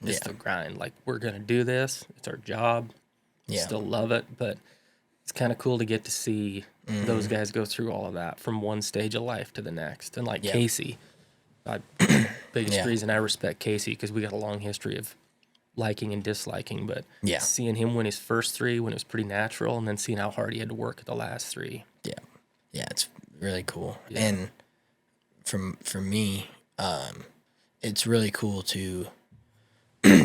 the grind. Like we're gonna do this. It's our job. Yeah. Still love it, but it's kind of cool to get to see those guys go through all of that from one stage of life to the next. And like Casey, biggest reason I respect Casey because we got a long history of liking and disliking, but seeing him win his first three when it was pretty natural, and then seeing how hard he had to work at the last three. Yeah, it's really cool. Yeah. And for me, it's really cool to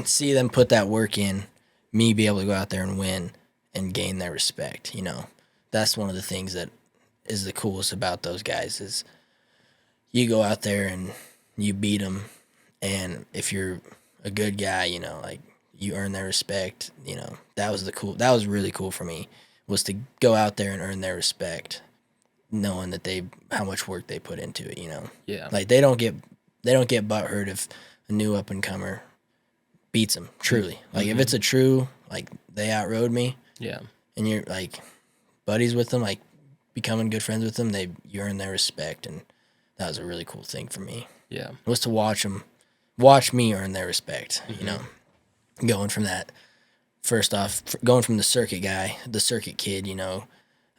see them put that work in, me be able to go out there and win and gain their respect. You know, that's one of the things that is the coolest about those guys is you go out there and you beat them, and if you're a good guy, you know, like you earn their respect. You know, that was really cool for me, was to go out there and earn their respect, knowing that how much work they put into it. You know, like they don't get butthurt if a new up and comer beats them. Truly, like if it's a true like they outrode me, and you're like buddies with them, like becoming good friends with them, you earn their respect, and that was a really cool thing for me. Yeah, was to watch me earn their respect. You know, going from that, first off, going from the circuit kid, you know,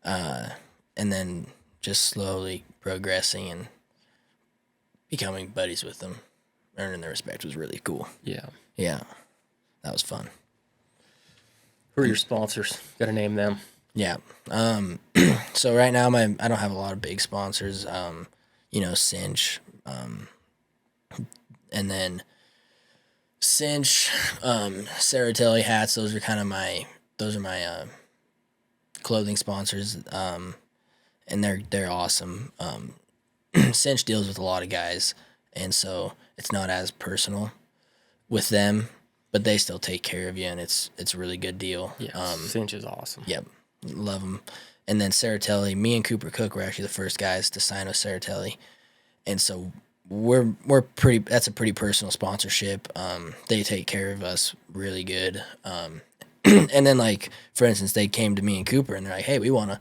and then just slowly progressing and becoming buddies with them, earning their respect was really cool. Yeah, that was fun. Who are your sponsors? Got to name them. Yeah. So right now I don't have a lot of big sponsors. You know, Cinch, and then Cinch, Saratelli hats. Those are my clothing sponsors, and they're awesome. Cinch deals with a lot of guys, and so it's not as personal with them, but they still take care of you, and it's a really good deal. Yeah, Cinch is awesome. Yep, love them. And then Saratelli, me and Cooper Cook were actually the first guys to sign with Saratelli, and so we're pretty. That's a pretty personal sponsorship. They take care of us really good. And then, like, for instance, they came to me and Cooper, and they're like, "Hey, we want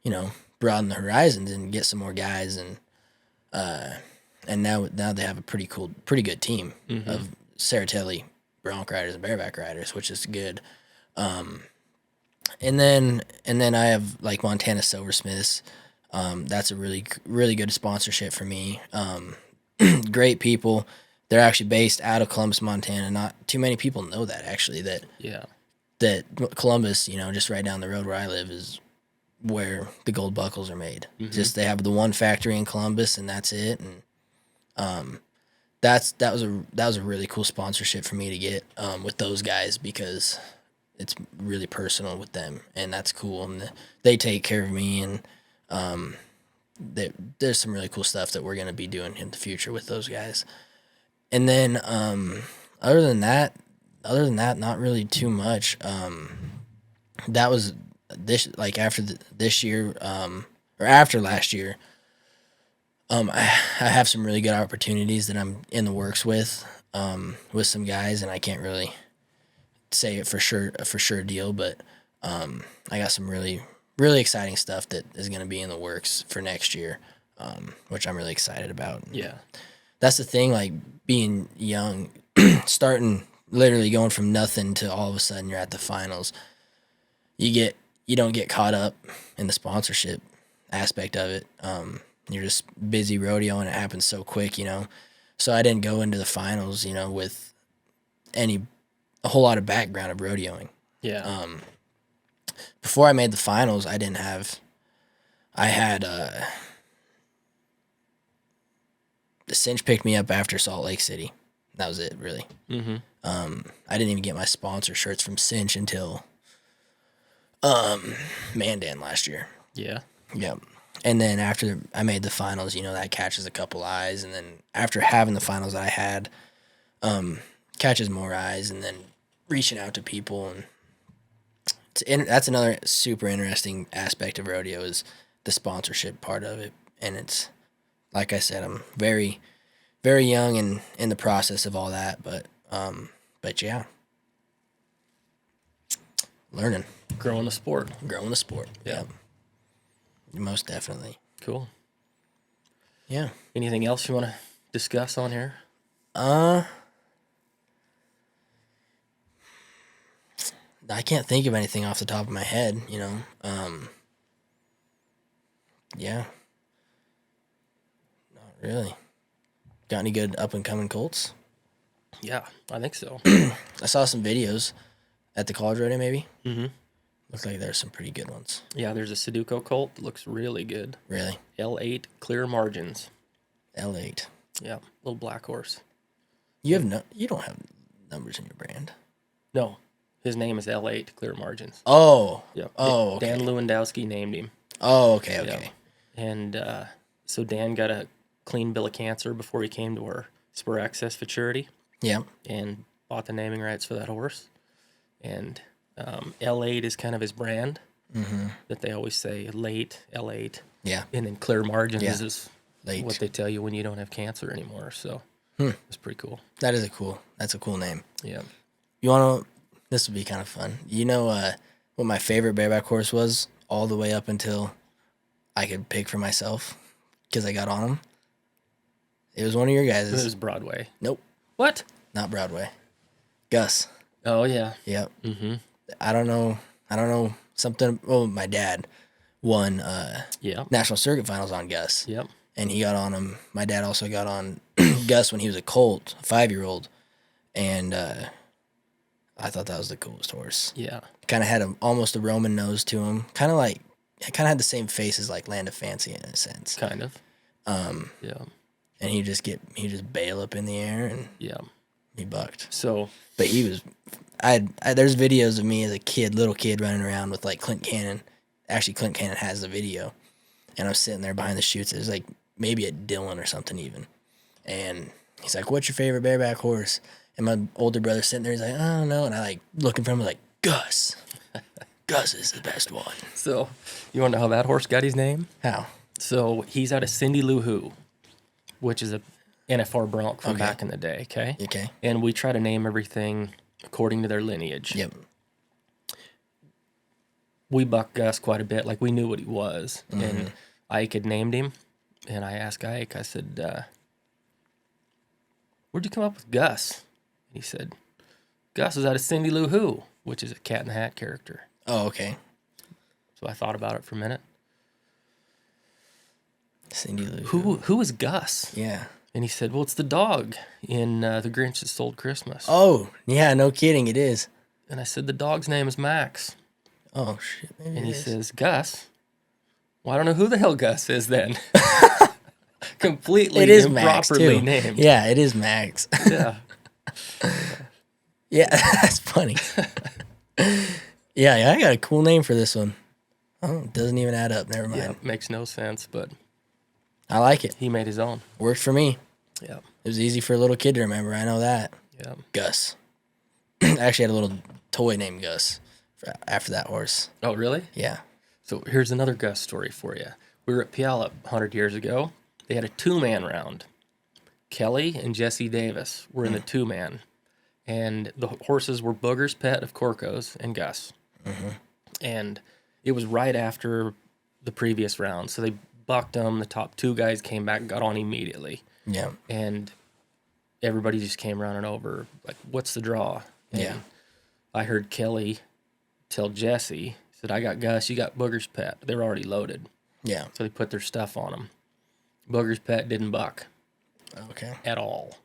to, broaden the horizons and get some more guys." And now they have a pretty good team of Saratelli bronc riders and bareback riders, which is good. And then I have like Montana Silversmiths. That's a really good sponsorship for me. Great people. They're actually based out of Columbus, Montana. Not too many people know that, actually, that Columbus, just right down the road where I live, is where the gold buckles are made. Just they have the one factory in Columbus, and that's it. And that was a really cool sponsorship for me to get with those guys, because it's really personal with them, and that's cool. And they take care of me, and there's some really cool stuff that we're going to be doing in the future with those guys. And then other than that, not really too much. That was after this year, or after last year. I have some really good opportunities that I'm in the works with some guys, and I can't really say it for sure deal, but I got some really exciting stuff that is going to be in the works for next year, which I'm really excited about. Yeah, that's the thing, like being young, literally going from nothing to all of a sudden you're at the finals. You don't get caught up in the sponsorship aspect of it. You're just busy rodeoing, and it happens so quick, So I didn't go into the finals, with a whole lot of background of rodeoing. Yeah. Before I made the finals, I had the Cinch picked me up after Salt Lake City. That was it, really. Mm-hmm. I didn't even get my sponsor shirts from Cinch until Mandan last year. Yeah. Yep. And then after I made the finals, that catches a couple eyes. And then after having the finals that I had, catches more eyes, and then reaching out to people. And that's another super interesting aspect of rodeo, is the sponsorship part of it. And it's, like I said, I'm very, very young and in the process of all that. But yeah. Learning. Growing the sport. Yeah. Most definitely. Cool. Yeah. Anything else you want to discuss on here? I can't think of anything off the top of my head, Yeah. Not really. Got any good up and coming colts? Yeah, I think so. I saw some videos at the college rodeo, maybe. Mm-hmm. Looks like there's some pretty good ones. Yeah, there's a Sudoku colt that looks really good. Really? L8 clear margins. L8. Yeah, little black horse. You don't have numbers in your brand. No, his name is L8 clear margins. Oh. Yeah. Oh, okay. Dan Lewandowski named him. Oh, okay. Yeah. And so Dan got a clean bill of cancer before he came to our spur access futurity. Yeah. And bought the naming rights for that horse. And L8 is kind of his brand, that they always say late, L8. Yeah. And then clear margins is late. What they tell you when you don't have cancer anymore. So it's pretty cool. That's a cool name. Yeah. This will be kind of fun. What my favorite bareback horse was all the way up until I could pick for myself because I got on him? It was one of your guys'. It was Broadway. Nope. What? Not Broadway. Gus. Oh, yeah. Yep. Mm-hmm. I don't know something. Well, my dad won national circuit finals on Gus. Yep. And he got on him. My dad also got on Gus when he was a colt, a 5-year-old, and I thought that was the coolest horse. Yeah. Kind of had almost a Roman nose to him. Kind of had the same face as like Land of Fancy in a sense. Kind of. Yeah. And he just bail up in the air and he bucked. So, but he was, there's videos of me as a little kid running around with like Clint Cannon actually Clint Cannon has the video, and I was sitting there behind the chutes. It was like maybe at Dillon or something even, and he's like, "What's your favorite bareback horse?" And my older brother's sitting there. He's like, "I don't know," and I like looking for him like, "Gus, Gus is the best one." So, you want to know how that horse got his name? How? So he's out of Cindy Lou Who, which is a NFR bronc from back in the day. Okay. Okay. And we try to name everything according to their lineage. Yep. We bucked Gus quite a bit. Like, we knew what he was. And Ike had named him. And I asked Ike, I said, where'd you come up with Gus? And he said, Gus is out of Cindy Lou Who, which is a Cat in the Hat character. Oh, okay. So I thought about it for a minute. Cindy Lou. Who is Gus? Yeah. And he said, well, it's the dog in The Grinch That Stole Christmas. Oh, yeah, no kidding, it is. And I said, the dog's name is Max. Oh, shit. Maybe And it he is. says, Gus? Well, I don't know who the hell Gus is then. Completely It is Max, improperly too. named. Yeah, it is Max. Yeah. Yeah, that's funny. Yeah, I got a cool name for this one. Oh, it doesn't even add up. Never mind. Yeah, makes no sense, but I like it. he made his own. Worked for me. Yeah. It was easy for a little kid to remember. I know that. Yeah. Gus. I actually had a little toy named Gus after that horse. Oh, really? Yeah. So here's another Gus story for you. We were at Puyallup 100 years ago. They had a two-man round. Kelly and Jesse Davis were in the two-man. And the horses were Booger's Pet of Corco's and Gus. And it was right after the previous round. So they bucked them. The top two guys came back and got on immediately. Yeah. And everybody just came running over, like, what's the draw? And Yeah. I heard Kelly tell Jesse, he said, I got Gus, you got Booger's Pet. They were already loaded. Yeah. So they put their stuff on them. Booger's Pet didn't buck Okay. at all.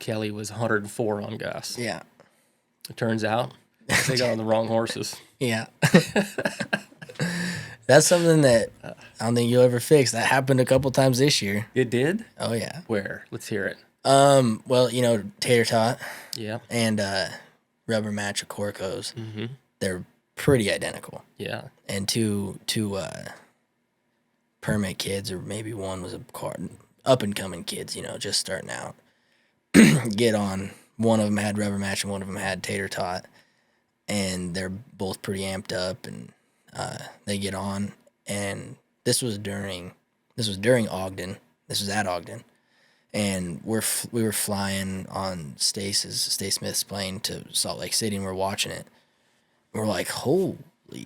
Kelly was 104 on Gus. Yeah. It turns out they got on the wrong horses. Yeah. That's something that I don't think you'll ever fix. That happened a couple times this year. It did? Oh, yeah. Where? Let's hear it. Well, Tater Tot Yeah. and Rubber Match of Corco's, they're pretty identical. Yeah. And two permit kids, or maybe one was a up and coming kids, just starting out. Get on. One of them had Rubber Match and one of them had Tater Tot, and they're both pretty amped up, and they get on. And this was during Ogden. This was at Ogden, and we were flying on Stace Smith's plane to Salt Lake City, and we're watching it. We're like, holy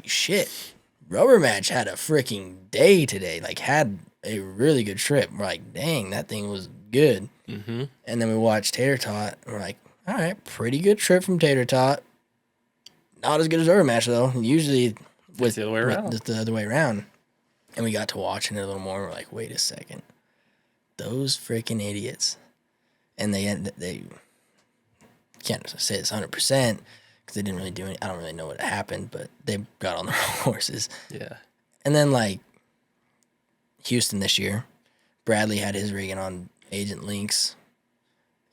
shit, Rubber Match had a freaking day today. Like, had a really good trip. We're like, dang, that thing was good. Mm-hmm. And then we watched Tater Tot, and we're like, all right, pretty good trip from Tater Tot. Not as good as Rubber Match, though. Usually It's the other way around. the other way around. And we got to watching it a little more, and we're like, wait a second. Those freaking idiots. And they can't say it's 100%, because they didn't really do any. I don't really know what happened, but they got on the wrong horses. Yeah. And then, like, Houston this year, Bradley had his rigging on Agent Links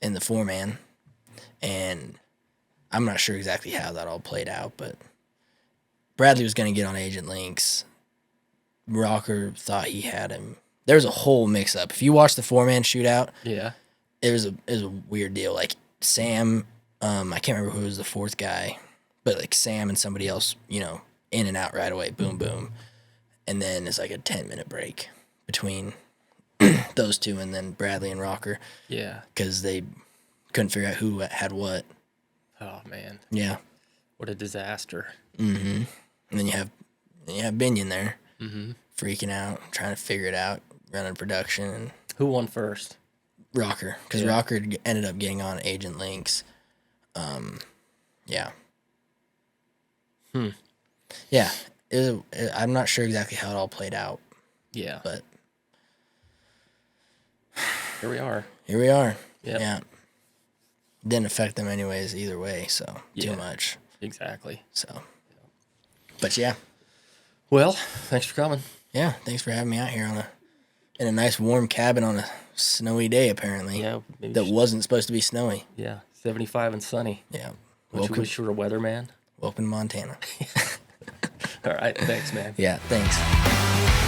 in the four-man, and I'm not sure exactly how that all played out, but Bradley was going to get on Agent Links. Rocker thought he had him. There was a whole mix-up. If you watch the four-man shootout, Yeah. it was a weird deal. Like, Sam, I can't remember who was the fourth guy, but, like, Sam and somebody else, in and out right away, boom, boom. And then it's like a 10-minute break between those two, and then Bradley and Rocker, Yeah. because they couldn't figure out who had what. Oh, man. Yeah. What a disaster. Mm-hmm. And then you have Binion there, Mm-hmm. freaking out, trying to figure it out, running production, and Who won first? Rocker, because Yeah. Rocker ended up getting on Agent Links. Yeah. Yeah. I'm not sure exactly how it all played out, Yeah. but Here we are. here we are. Yep. Yeah. Didn't affect them anyways either way, so Yeah. too much. Exactly. So, but yeah. Well, thanks for coming. Yeah, thanks for having me out here in a nice warm cabin on a snowy day, apparently. Yeah. Maybe That wasn't supposed to be snowy. Yeah. 75 and sunny. Yeah. Wish we were a weatherman. Welcome to Montana. All right. Thanks, man. Yeah, thanks.